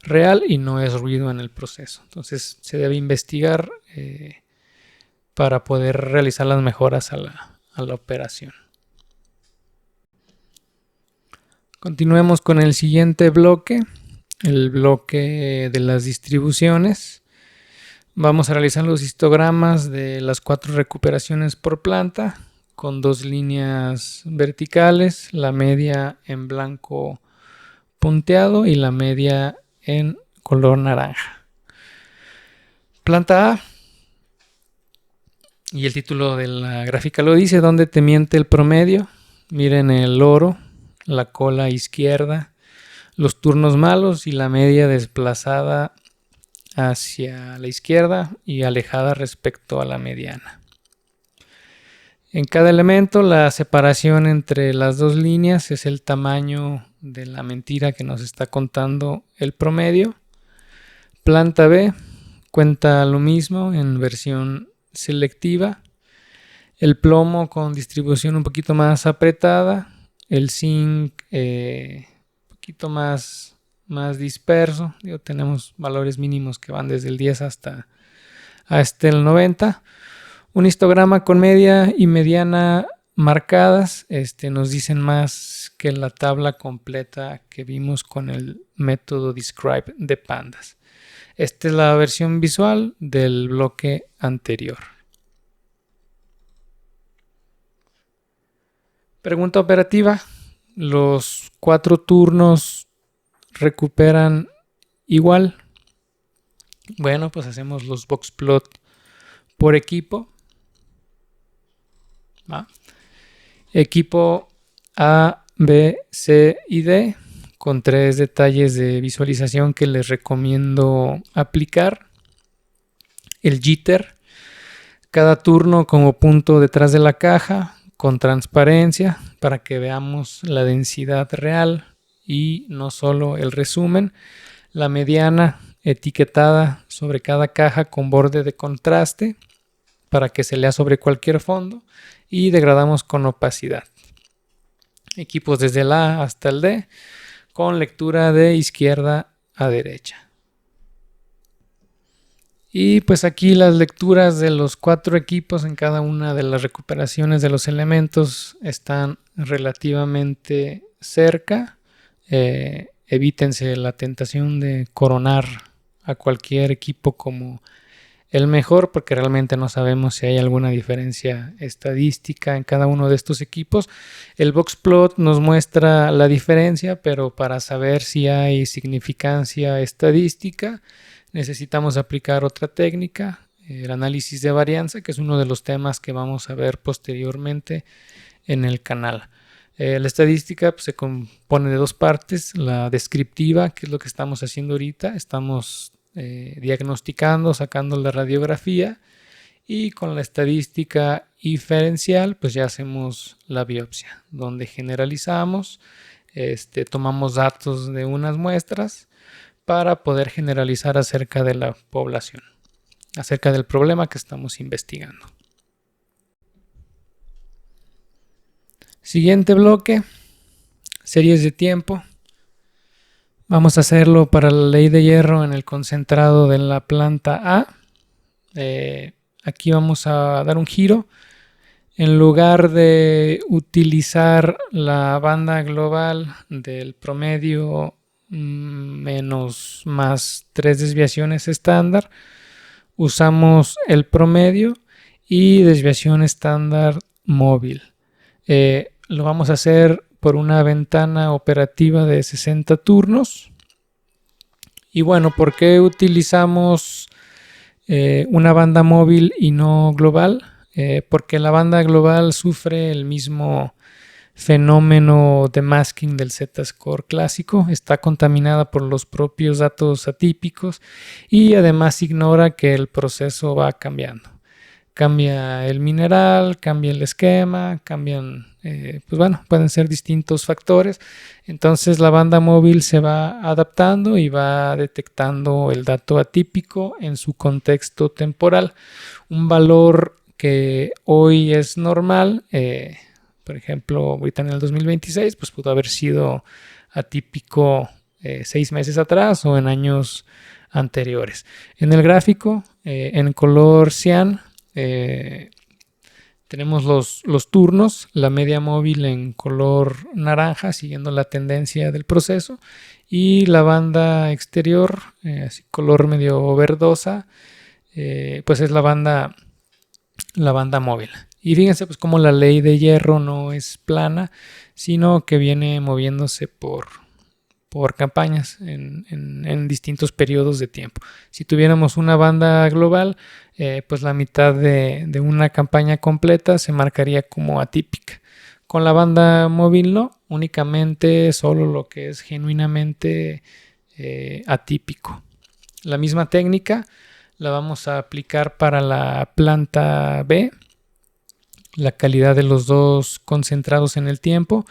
real y no es ruido en el proceso. Entonces se debe investigar para poder realizar las mejoras a la operación. Continuemos con el siguiente bloque, el bloque de las distribuciones. Vamos a realizar los histogramas de las 4 recuperaciones por planta con 2 líneas verticales, la media en blanco punteado y la media en color naranja. Planta A, y el título de la gráfica lo dice, ¿dónde te miente el promedio? Miren el oro, la cola izquierda, los turnos malos y la media desplazada hacia la izquierda y alejada respecto a la mediana. En cada elemento, la separación entre las 2 líneas es el tamaño de la mentira que nos está contando el promedio. Planta B cuenta lo mismo en versión selectiva. El plomo con distribución un poquito más apretada. El zinc un poquito más disperso. Tenemos valores mínimos que van desde el 10 hasta el 90. Un histograma con media y mediana marcadas nos dicen más que la tabla completa que vimos con el método Describe de Pandas. Esta es la versión visual del bloque anterior. Pregunta operativa: ¿los 4 turnos recuperan igual? Bueno, pues hacemos los boxplot por equipo. ¿Va? Equipo A, B, C y D, con 3 detalles de visualización que les recomiendo aplicar. El jitter, cada turno como punto detrás de la caja, con transparencia para que veamos la densidad real y no solo el resumen. La mediana etiquetada sobre cada caja con borde de contraste para que se lea sobre cualquier fondo, y degradamos con opacidad. Equipos desde el A hasta el D con lectura de izquierda a derecha. Y pues aquí las lecturas de los 4 equipos en cada una de las recuperaciones de los elementos están relativamente cerca. Evítense la tentación de coronar a cualquier equipo como el mejor, porque realmente no sabemos si hay alguna diferencia estadística en cada uno de estos equipos. El boxplot nos muestra la diferencia, pero para saber si hay significancia estadística necesitamos aplicar otra técnica, el análisis de varianza, que es uno de los temas que vamos a ver posteriormente en el canal. La estadística pues, se compone de 2 partes, la descriptiva, que es lo que estamos haciendo ahorita, estamos diagnosticando, sacando la radiografía, y con la estadística inferencial pues ya hacemos la biopsia, donde generalizamos, tomamos datos de unas muestras para poder generalizar acerca de la población, acerca del problema que estamos investigando. Siguiente bloque, series de tiempo. Vamos a hacerlo para la ley de hierro en el concentrado de la planta A. Aquí vamos a dar un giro. En lugar de utilizar la banda global del promedio menos más 3 desviaciones estándar, usamos el promedio y desviación estándar móvil. Lo vamos a hacer por una ventana operativa de 60 turnos. Y bueno, ¿por qué utilizamos una banda móvil y no global? Porque la banda global sufre el mismo fenómeno de masking del Z-score clásico, está contaminada por los propios datos atípicos y además ignora que el proceso va cambiando. Cambia el mineral, cambia el esquema, pueden ser distintos factores. Entonces la banda móvil se va adaptando y va detectando el dato atípico en su contexto temporal. Un valor que hoy es normal, por ejemplo, ahorita en el 2026, pues pudo haber sido atípico 6 meses atrás o en años anteriores. En el gráfico, en color cian, tenemos los turnos, la media móvil en color naranja, siguiendo la tendencia del proceso, y la banda exterior, así color medio verdosa, pues es la banda móvil. Y fíjense pues cómo la ley de hierro no es plana, sino que viene moviéndose por campañas en distintos periodos de tiempo. Si tuviéramos una banda global, pues la mitad de una campaña completa se marcaría como atípica. Con la banda móvil no, únicamente solo lo que es genuinamente atípico. La misma técnica la vamos a aplicar para la planta B. La calidad de los 2 concentrados en el tiempo,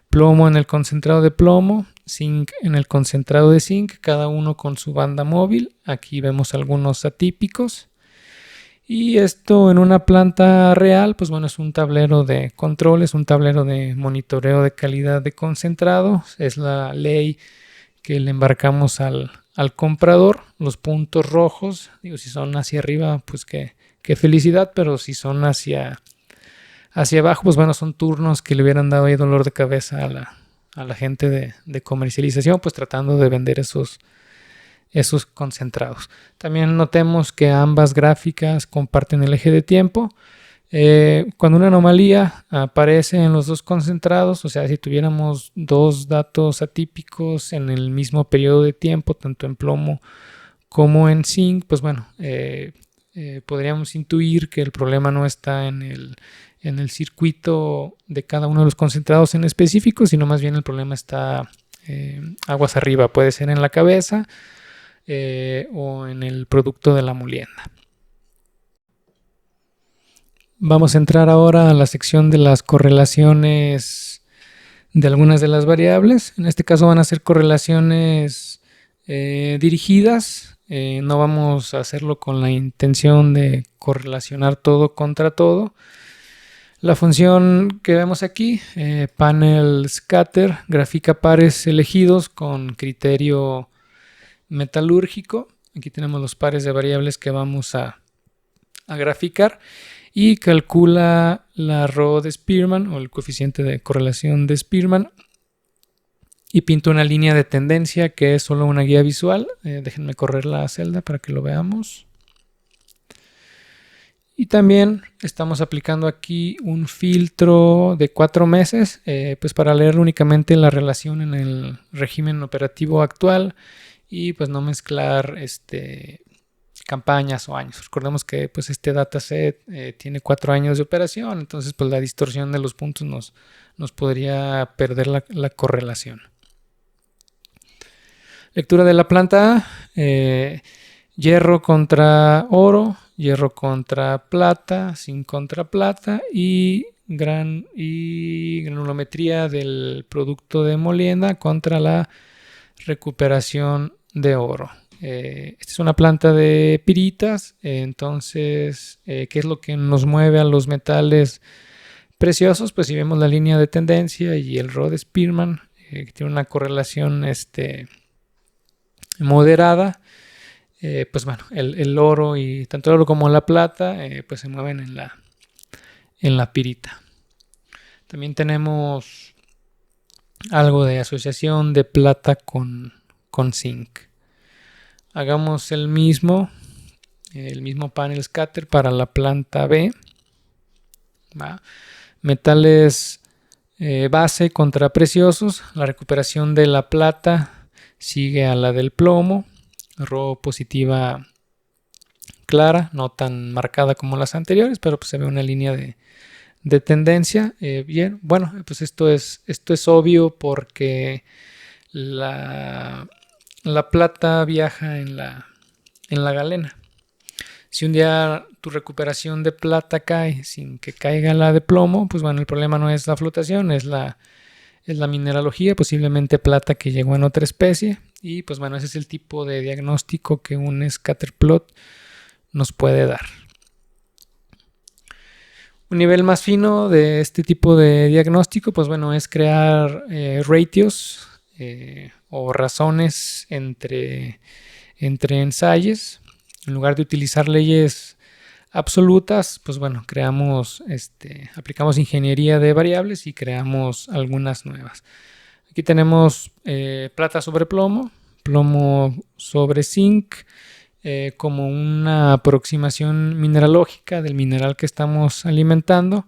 plomo en el concentrado de plomo, zinc en el concentrado de zinc, cada uno con su banda móvil. Aquí vemos algunos atípicos. Y esto en una planta real, pues bueno, es un tablero de control, es un tablero de monitoreo de calidad de concentrado. Es la ley que le embarcamos al comprador. Los puntos rojos, digo, si son hacia arriba, pues qué felicidad, pero si son hacia abajo, pues bueno, son turnos que le hubieran dado ahí dolor de cabeza a la gente de comercialización, pues tratando de vender esos concentrados. También notemos que ambas gráficas comparten el eje de tiempo. Cuando una anomalía aparece en los 2 concentrados, o sea, si tuviéramos 2 datos atípicos en el mismo periodo de tiempo, tanto en plomo como en zinc, pues bueno, podríamos intuir que el problema no está en en el circuito de cada uno de los concentrados en específico, sino más bien el problema está aguas arriba. Puede ser en la cabeza o en el producto de la molienda. Vamos a entrar ahora a la sección de las correlaciones de algunas de las variables. En este caso van a ser correlaciones dirigidas. No vamos a hacerlo con la intención de correlacionar todo contra todo. La función que vemos aquí, panel scatter, grafica pares elegidos con criterio metalúrgico. Aquí tenemos los pares de variables que vamos a graficar y calcula la rho de Spearman o el coeficiente de correlación de Spearman y pinta una línea de tendencia que es solo una guía visual. Déjenme correr la celda para que lo veamos. Y también estamos aplicando aquí un filtro de 4 meses pues para leer únicamente la relación en el régimen operativo actual y pues no mezclar campañas o años. Recordemos que pues este dataset tiene 4 años de operación, entonces pues la distorsión de los puntos nos podría perder la correlación. Lectura de la planta A, hierro contra oro, hierro contra plata, zinc contra plata y granulometría del producto de molienda contra la recuperación de oro. Esta es una planta de piritas, entonces, ¿qué es lo que nos mueve a los metales preciosos? Pues si vemos la línea de tendencia y el rho de Spearman, que tiene una correlación moderada, pues bueno, el oro y tanto el oro como la plata pues se mueven en la pirita. También tenemos algo de asociación de plata con zinc. Hagamos el mismo panel scatter para la planta B. ¿Va? Metales base contra preciosos. La recuperación de la plata sigue a la del plomo. Rho positiva clara, no tan marcada como las anteriores, pero pues se ve una línea de tendencia. Bien, bueno, pues esto es obvio porque la plata viaja en la galena. Si un día tu recuperación de plata cae sin que caiga la de plomo, pues bueno, el problema no es la flotación, es la mineralogía, posiblemente plata que llegó en otra especie. Y pues bueno, ese es el tipo de diagnóstico que un scatter plot nos puede dar. Un nivel más fino de este tipo de diagnóstico, pues bueno, es crear ratios o razones entre ensayos. En lugar de utilizar leyes absolutas, pues bueno, aplicamos ingeniería de variables y creamos algunas nuevas. Aquí tenemos plata sobre plomo, plomo sobre zinc, como una aproximación mineralógica del mineral que estamos alimentando.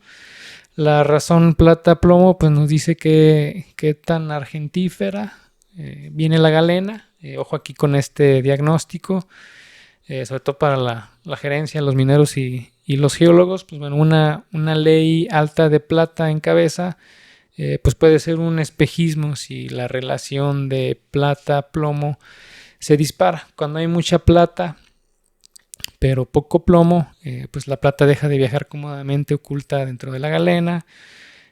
La razón plata-plomo pues nos dice qué tan argentífera viene la galena. Ojo aquí con este diagnóstico, sobre todo para la gerencia, los mineros y los geólogos. Pues bueno, una ley alta de plata en cabeza pues puede ser un espejismo si la relación de plata-plomo se dispara. Cuando hay mucha plata pero poco plomo, pues la plata deja de viajar cómodamente oculta dentro de la galena.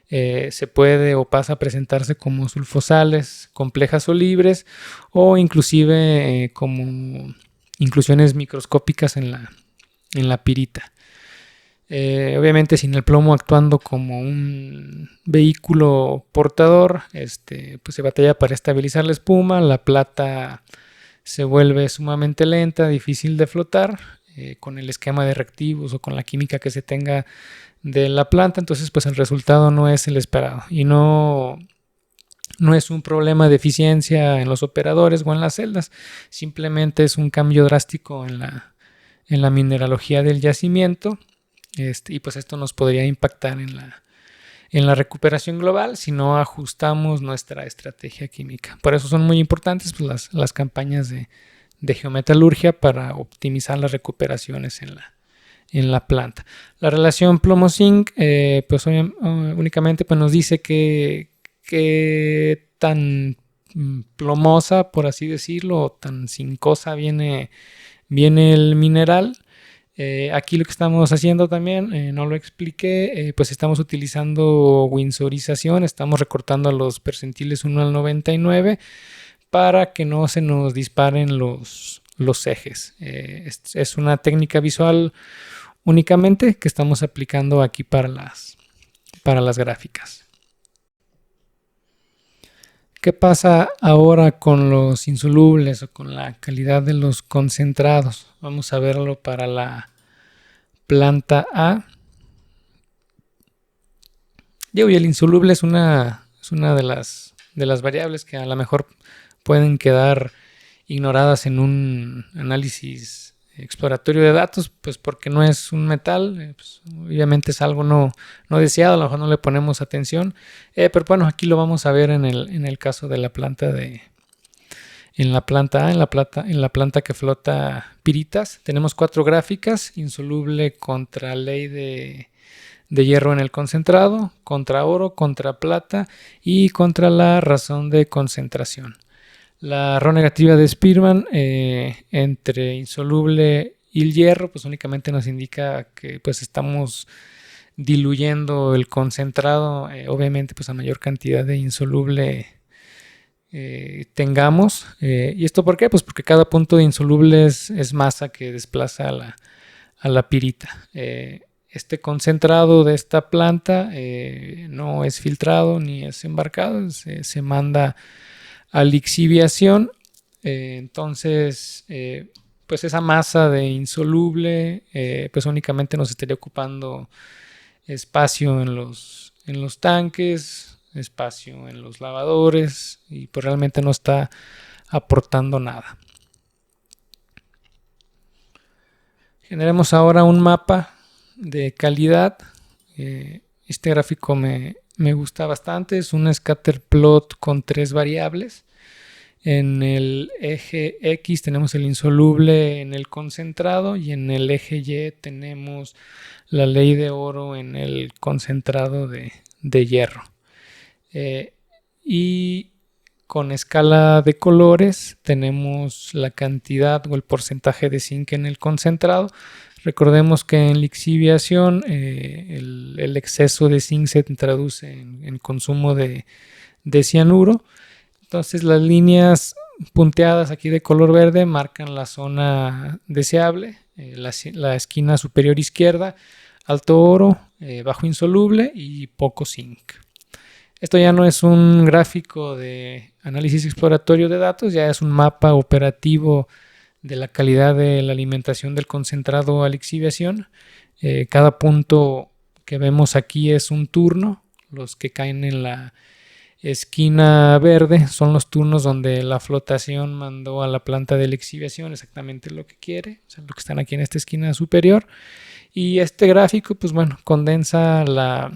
Se puede o pasa a presentarse como sulfosales complejas o libres, o inclusive como inclusiones microscópicas en la pirita. Obviamente sin el plomo actuando como un vehículo portador, pues se batalla para estabilizar la espuma. La plata se vuelve sumamente lenta, difícil de flotar con el esquema de reactivos o con la química que se tenga de la planta. Entonces pues el resultado no es el esperado y no es un problema de eficiencia en los operadores o en las celdas, simplemente es un cambio drástico en la mineralogía del yacimiento. Y pues esto nos podría impactar en la recuperación global si no ajustamos nuestra estrategia química. Por eso son muy importantes pues, las campañas de geometalurgia para optimizar las recuperaciones en en la planta. La relación plomo-zinc pues únicamente pues, nos dice que tan plomosa, por así decirlo, o tan zincosa viene el mineral. Aquí lo que estamos haciendo también, no lo expliqué, pues estamos utilizando winsorización, estamos recortando los percentiles 1 al 99 para que no se nos disparen los ejes. Es una técnica visual únicamente que estamos aplicando aquí para las gráficas. ¿Qué pasa ahora con los insolubles o con la calidad de los concentrados? Vamos a verlo para la planta A. Y el insoluble es una de las variables que a lo mejor pueden quedar ignoradas en un análisis exploratorio de datos, pues porque no es un metal, pues obviamente es algo no deseado, a lo mejor no le ponemos atención, pero bueno, aquí lo vamos a ver en el caso de la planta en la planta A, en la planta que flota piritas. Tenemos 4 gráficas: insoluble contra ley de hierro en el concentrado, contra oro, contra plata y contra la razón de concentración. La Rho negativa de Spearman entre insoluble y el hierro pues únicamente nos indica que pues estamos diluyendo el concentrado, obviamente pues a mayor cantidad de insoluble tengamos. ¿Y esto por qué? Pues porque cada punto de insoluble es masa que desplaza a la pirita. Este concentrado de esta planta no es filtrado ni es embarcado, se manda a lixiviación. Entonces pues esa masa de insoluble pues únicamente nos estaría ocupando espacio en los tanques, espacio en los lavadores, y pues realmente no está aportando nada. Generemos ahora un mapa de calidad. Este gráfico me gusta bastante. Es un scatter plot con 3 variables. En el eje X tenemos el insoluble en el concentrado, y en el eje Y tenemos la ley de oro en el concentrado de hierro. Y con escala de colores tenemos la cantidad o el porcentaje de zinc en el concentrado. Recordemos que en lixiviación el exceso de zinc se traduce en consumo de cianuro. Entonces las líneas punteadas aquí de color verde marcan la zona deseable, la esquina superior izquierda, alto oro, bajo insoluble y poco zinc. Esto ya no es un gráfico de análisis exploratorio de datos, ya es un mapa operativo de la calidad de la alimentación del concentrado a lixiviación. Cada punto que vemos aquí es un turno. Los que caen en la esquina verde son los turnos donde la flotación mandó a la planta de lixiviación exactamente lo que quiere, o sea, lo que están aquí en esta esquina superior. Y este gráfico, pues bueno, condensa la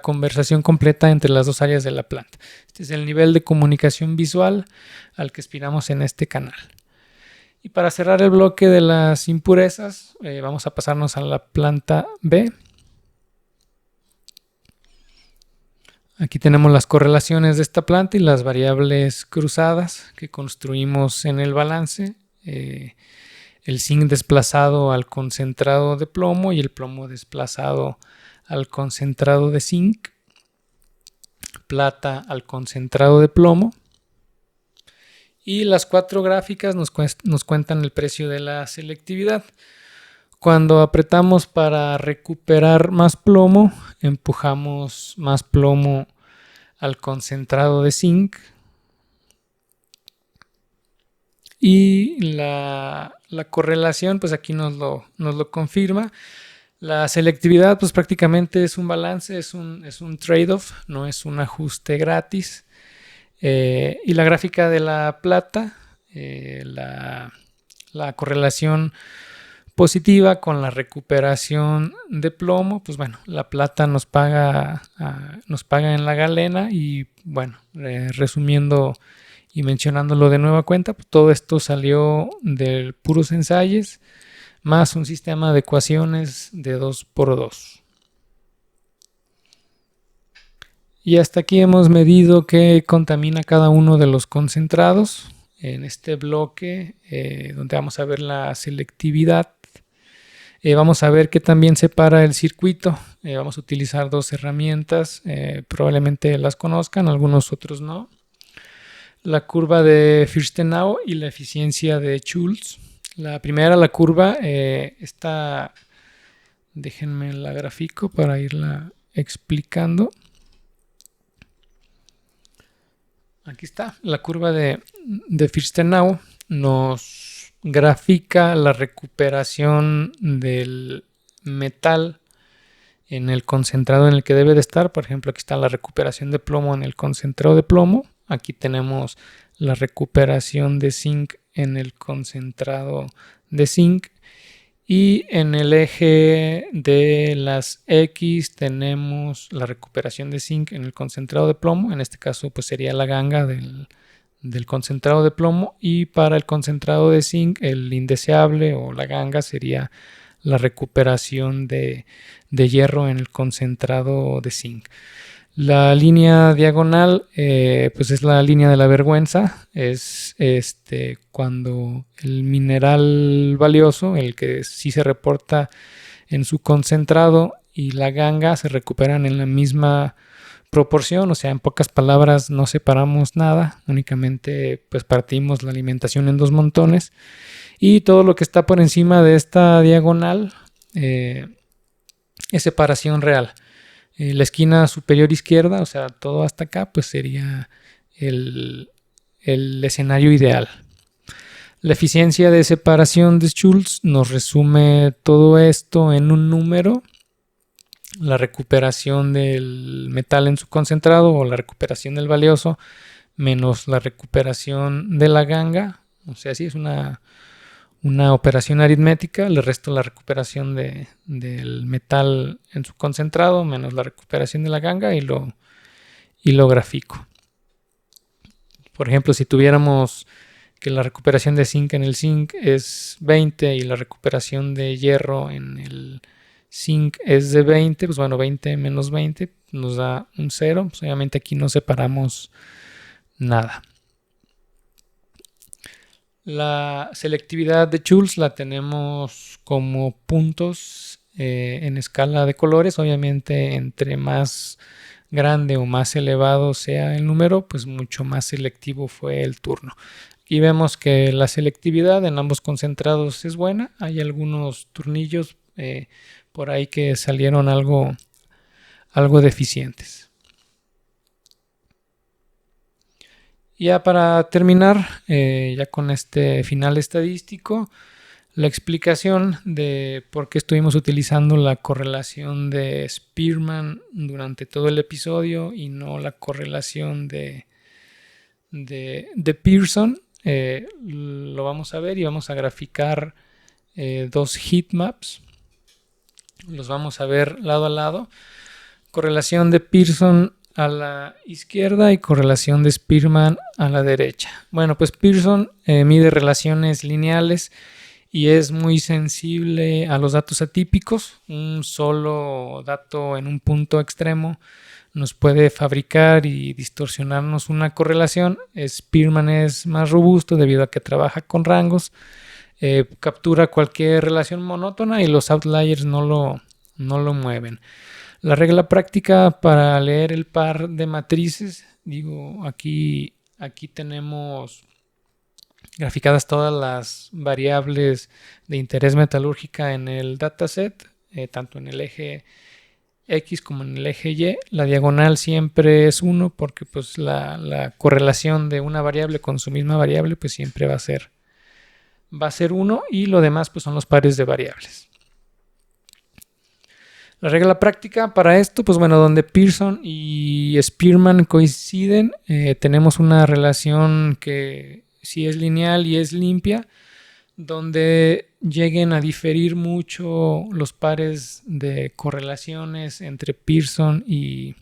conversación completa entre las dos áreas de la planta. Este es el nivel de comunicación visual al que aspiramos en este canal. Y para cerrar el bloque de las impurezas, vamos a pasarnos a la planta B. Aquí tenemos las correlaciones de esta planta y las variables cruzadas que construimos en el balance. El zinc desplazado al concentrado de plomo y el plomo desplazado al concentrado de zinc. Plata al concentrado de plomo. Y las 4 gráficas nos cuentan el precio de la selectividad. Cuando apretamos para recuperar más plomo, empujamos más plomo al concentrado de zinc. Y la correlación, pues aquí nos lo confirma. La selectividad, pues prácticamente es un balance, es un trade-off, no es un ajuste gratis. Y la gráfica de la plata, la correlación positiva con la recuperación de plomo, pues bueno, la plata nos paga en la galena. Y bueno, resumiendo y mencionándolo de nueva cuenta, pues todo esto salió de puros ensayos. más un sistema de ecuaciones de 2×2. Y hasta aquí hemos medido qué contamina cada uno de los concentrados. En este bloque, donde vamos a ver la selectividad, vamos a ver qué también separa el circuito. Vamos a utilizar dos herramientas, probablemente las conozcan, algunos otros no. La curva de Fürstenau y la eficiencia de Schulz. La primera, la curva, está, déjenme la grafico para irla explicando. Aquí está, la curva de Fürstenau nos grafica la recuperación del metal en el concentrado en el que debe de estar. Por ejemplo, aquí está la recuperación de plomo en el concentrado de plomo. Aquí tenemos la recuperación de zinc en el concentrado de zinc. Y en el eje de las X tenemos la recuperación de zinc en el concentrado de plomo. En este caso pues sería la ganga del concentrado de plomo. Y para el concentrado de zinc, el indeseable o la ganga sería la recuperación de hierro en el concentrado de zinc. La línea diagonal, pues es la línea de la vergüenza. Es cuando el mineral valioso, el que sí se reporta en su concentrado, y la ganga se recuperan en la misma proporción. O sea, en pocas palabras, no separamos nada, únicamente pues partimos la alimentación en dos montones. Y todo lo que está por encima de esta diagonal es separación real. La esquina superior izquierda, o sea, todo hasta acá, pues sería el escenario ideal. La eficiencia de separación de Schulz nos resume todo esto en un número. La recuperación del metal en su concentrado o la recuperación del valioso menos la recuperación de la ganga. O sea, sí es una operación aritmética. Le resto la recuperación del metal en su concentrado menos la recuperación de la ganga y lo grafico. Por ejemplo, si tuviéramos que la recuperación de zinc en el zinc es 20 y la recuperación de hierro en el zinc es de 20, pues bueno, 20 menos 20 nos da un 0. Pues obviamente aquí no separamos nada. La selectividad de Schulz la tenemos como puntos en escala de colores. Obviamente, entre más grande o más elevado sea el número, pues mucho más selectivo fue el turno. Aquí vemos que la selectividad en ambos concentrados es buena. Hay algunos turnillos por ahí que salieron algo deficientes. Ya para terminar, ya con este final estadístico, la explicación de por qué estuvimos utilizando la correlación de Spearman durante todo el episodio y no la correlación de Pearson, lo vamos a ver y vamos a graficar dos heatmaps. Los vamos a ver lado a lado. Correlación de Pearson a la izquierda y correlación de Spearman a la derecha. Bueno, pues Pearson mide relaciones lineales y es muy sensible a los datos atípicos. Un solo dato en un punto extremo nos puede fabricar y distorsionarnos una correlación. Spearman es más robusto debido a que trabaja con rangos, captura cualquier relación monótona y los outliers no lo mueven. La regla práctica para leer el par de matrices, aquí tenemos graficadas todas las variables de interés metalúrgica en el dataset, tanto en el eje X como en el eje Y. La diagonal siempre es 1 porque pues la correlación de una variable con su misma variable pues siempre va a ser 1 y lo demás pues son los pares de variables. La regla práctica para esto, pues bueno, donde Pearson y Spearman coinciden, tenemos una relación que sí es lineal y es limpia. Donde lleguen a diferir mucho los pares de correlaciones entre Pearson y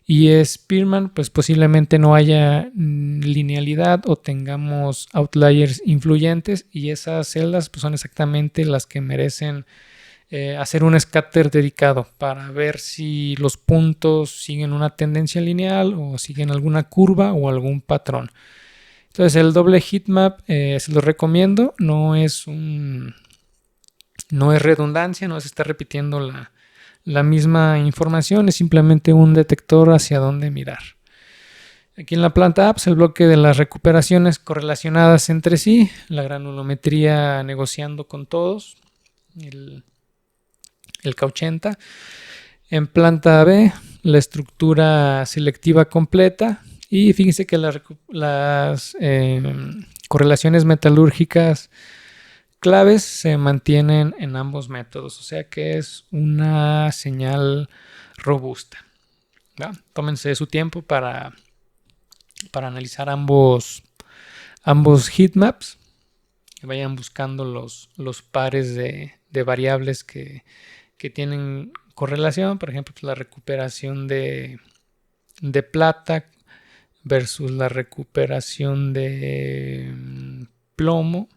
Y Spearman, pues posiblemente no haya linealidad o tengamos outliers influyentes, y esas celdas pues son exactamente las que merecen hacer un scatter dedicado para ver si los puntos siguen una tendencia lineal o siguen alguna curva o algún patrón. Entonces el doble heatmap se lo recomiendo, no es redundancia, no se está repitiendo la misma información, es simplemente un detector hacia dónde mirar. Aquí en la planta apps, el bloque de las recuperaciones correlacionadas entre sí, la granulometría negociando con todos, el K80. En planta B, la estructura selectiva completa. Y fíjense que las correlaciones metalúrgicas claves se mantienen en ambos métodos, o sea que es una señal robusta, ¿no? Tómense su tiempo para analizar ambos heatmaps, vayan buscando los pares de variables que tienen correlación. Por ejemplo, pues la recuperación de plata versus la recuperación de plomo.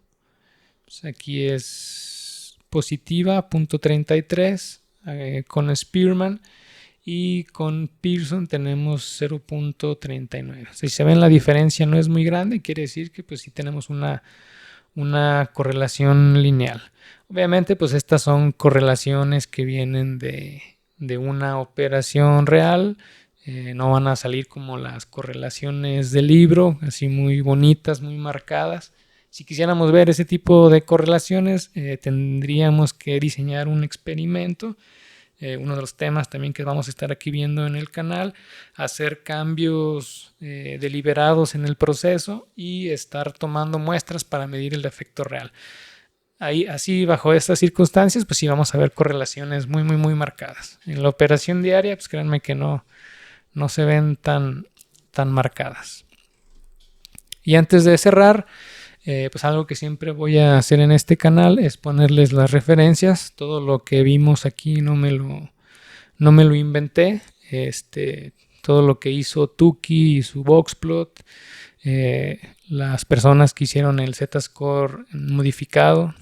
Pues aquí es positiva, 0.33 con Spearman, y con Pearson tenemos 0.39. Si se ven, la diferencia no es muy grande, quiere decir que pues sí tenemos una correlación lineal. Obviamente pues estas son correlaciones que vienen de una operación real, no van a salir como las correlaciones del libro, así muy bonitas, muy marcadas. Si quisiéramos ver ese tipo de correlaciones, tendríamos que diseñar un experimento. Uno de los temas también que vamos a estar aquí viendo en el canal, hacer cambios deliberados en el proceso y estar tomando muestras para medir el efecto real. Ahí, así, bajo estas circunstancias, pues sí vamos a ver correlaciones muy, muy, muy marcadas. En la operación diaria, pues créanme que no se ven tan marcadas. Y antes de cerrar, pues algo que siempre voy a hacer en este canal es ponerles las referencias. Todo lo que vimos aquí no me lo inventé. Todo lo que hizo Tukey y su boxplot, las personas que hicieron el Z-score modificado,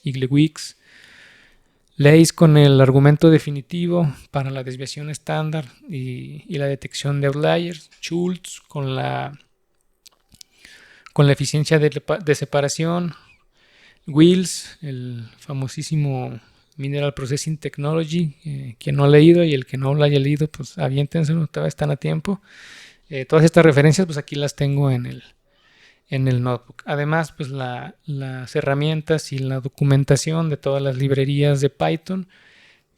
Iglewicz, Leys con el argumento definitivo para la desviación estándar y la detección de outliers, Schultz con la eficiencia de separación, Wills, el famosísimo Mineral Processing Technology, quien no ha leído, y el que no lo haya leído, pues aviéntenselo, todavía están a tiempo. Todas estas referencias, pues aquí las tengo en el notebook. Además, pues las herramientas y la documentación de todas las librerías de Python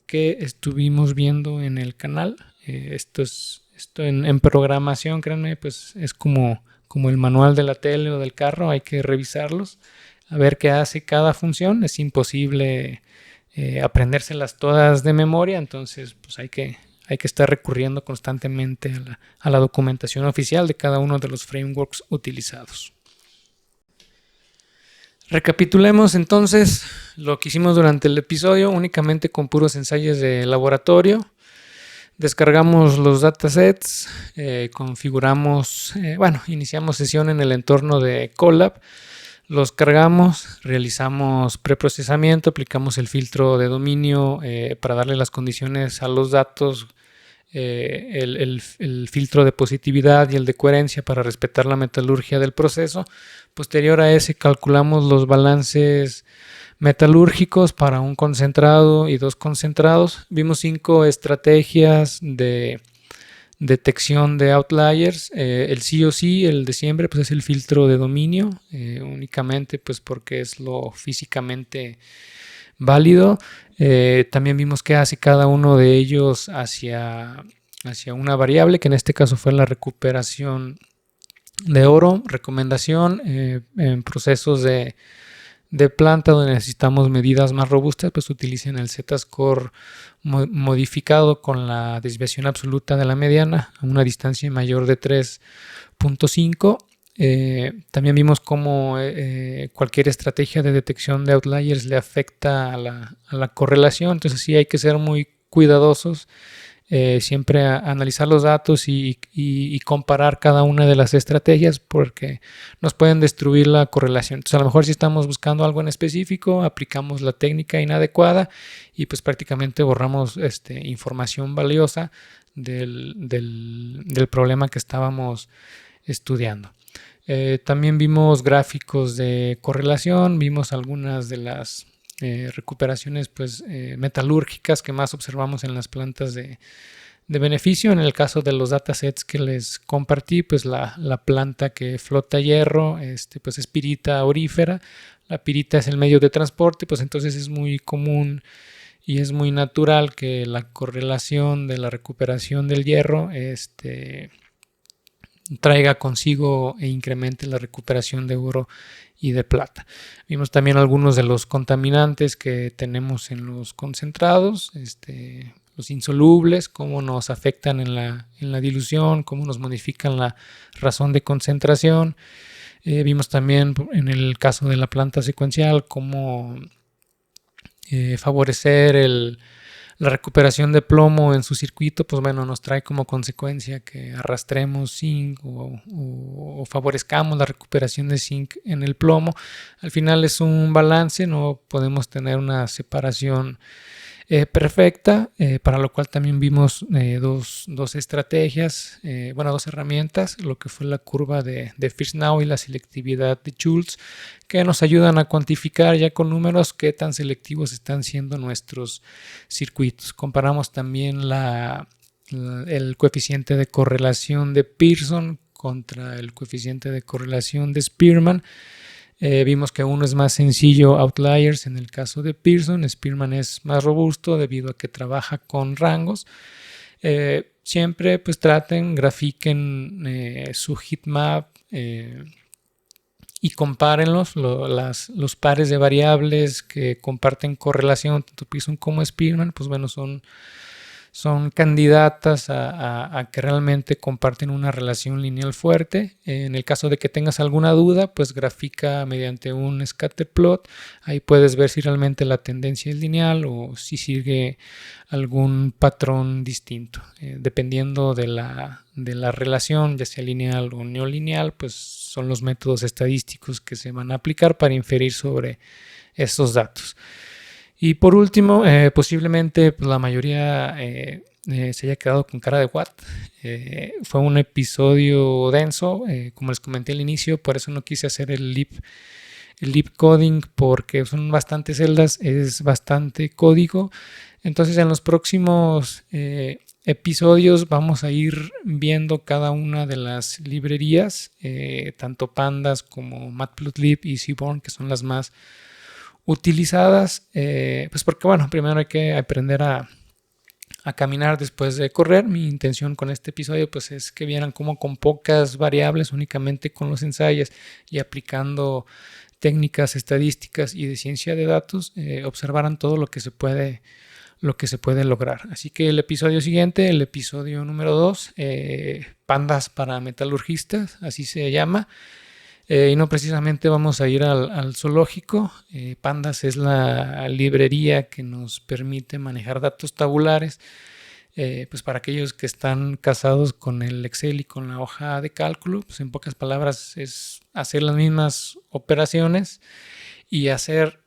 que estuvimos viendo en el canal. Esto en programación, créanme, pues es como el manual de la tele o del carro, hay que revisarlos, a ver qué hace cada función. Es imposible aprendérselas todas de memoria, entonces pues hay que estar recurriendo constantemente a la documentación oficial de cada uno de los frameworks utilizados. Recapitulemos entonces lo que hicimos durante el episodio, únicamente con puros ensayos de laboratorio. Descargamos los datasets, configuramos, iniciamos sesión en el entorno de Colab, los cargamos, realizamos preprocesamiento, aplicamos el filtro de dominio para darle las condiciones a los datos, el filtro de positividad y el de coherencia para respetar la metalurgia del proceso. Posterior a ese calculamos los balances metalúrgicos para un concentrado y 2 concentrados. Vimos 5 estrategias de detección de outliers. El sí o sí, el de siempre, pues es el filtro de dominio, únicamente pues porque es lo físicamente válido. También vimos qué hace cada uno de ellos hacia una variable, que en este caso fue la recuperación de oro. Recomendación en procesos de planta donde necesitamos medidas más robustas, pues utilicen el Z-score modificado con la desviación absoluta de la mediana a una distancia mayor de 3.5. También vimos cómo cualquier estrategia de detección de outliers le afecta a la correlación, entonces sí hay que ser muy cuidadosos siempre analizar los datos y comparar cada una de las estrategias, porque nos pueden destruir la correlación. Entonces, a lo mejor si estamos buscando algo en específico, aplicamos la técnica inadecuada y pues prácticamente borramos información valiosa del problema que estábamos estudiando. También vimos gráficos de correlación, vimos algunas de las recuperaciones pues, metalúrgicas que más observamos en las plantas de beneficio. En el caso de los datasets que les compartí, pues la planta que flota hierro pues es pirita aurífera. La pirita es el medio de transporte, pues entonces es muy común y es muy natural que la correlación de la recuperación del hierro traiga consigo e incremente la recuperación de oro y de plata. Vimos también algunos de los contaminantes que tenemos en los concentrados, los insolubles, cómo nos afectan en la dilución, cómo nos modifican la razón de concentración. Vimos también en el caso de la planta secuencial cómo favorecer la recuperación de plomo en su circuito, pues bueno, nos trae como consecuencia que arrastremos zinc o favorezcamos la recuperación de zinc en el plomo. Al final es un balance, no podemos tener una separación perfecta, para lo cual también vimos dos estrategias, dos herramientas, lo que fue la curva de Fresnel y la selectividad de Schultz, que nos ayudan a cuantificar ya con números qué tan selectivos están siendo nuestros circuitos. Comparamos también el coeficiente de correlación de Pearson contra el coeficiente de correlación de Spearman. Vimos que uno es más sencillo, outliers en el caso de Pearson. Spearman es más robusto debido a que trabaja con rangos. Siempre pues grafiquen su heatmap y compárenlos. Los pares de variables que comparten correlación tanto Pearson como Spearman, pues bueno, son candidatas a que realmente comparten una relación lineal fuerte. En el caso de que tengas alguna duda, pues grafica mediante un scatter plot. Ahí puedes ver si realmente la tendencia es lineal o si sigue algún patrón distinto. Dependiendo de la relación, ya sea lineal o no lineal, pues son los métodos estadísticos que se van a aplicar para inferir sobre estos datos. Y por último, posiblemente pues, la mayoría se haya quedado con cara de what. Fue un episodio denso, como les comenté al inicio, por eso no quise hacer el lip coding, porque son bastantes celdas, es bastante código. Entonces en los próximos episodios vamos a ir viendo cada una de las librerías, tanto Pandas como Matplotlib y Seaborn, que son las más utilizadas, pues porque bueno, primero hay que aprender a caminar después de correr. Mi intención con este episodio pues es que vieran cómo con pocas variables, únicamente con los ensayos y aplicando técnicas estadísticas y de ciencia de datos, observaran todo lo que se puede lograr. Así que el episodio siguiente, el episodio número 2, Pandas para metalurgistas, así se llama. Y no precisamente vamos a ir al zoológico. Pandas es la librería que nos permite manejar datos tabulares, pues para aquellos que están casados con el Excel y con la hoja de cálculo, pues en pocas palabras es hacer las mismas operaciones y hacer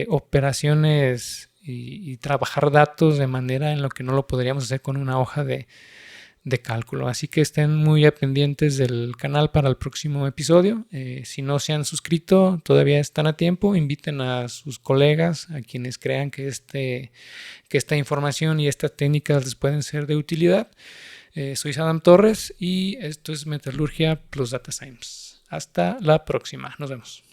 operaciones y trabajar datos de manera en lo que no lo podríamos hacer con una hoja de cálculo. Así que estén muy pendientes del canal para el próximo episodio. Si no se han suscrito, todavía están a tiempo. Inviten a sus colegas, a quienes crean que esta información y estas técnicas les pueden ser de utilidad. Soy Adam Torres y esto es Metalurgia plus Data Science. Hasta la próxima. Nos vemos.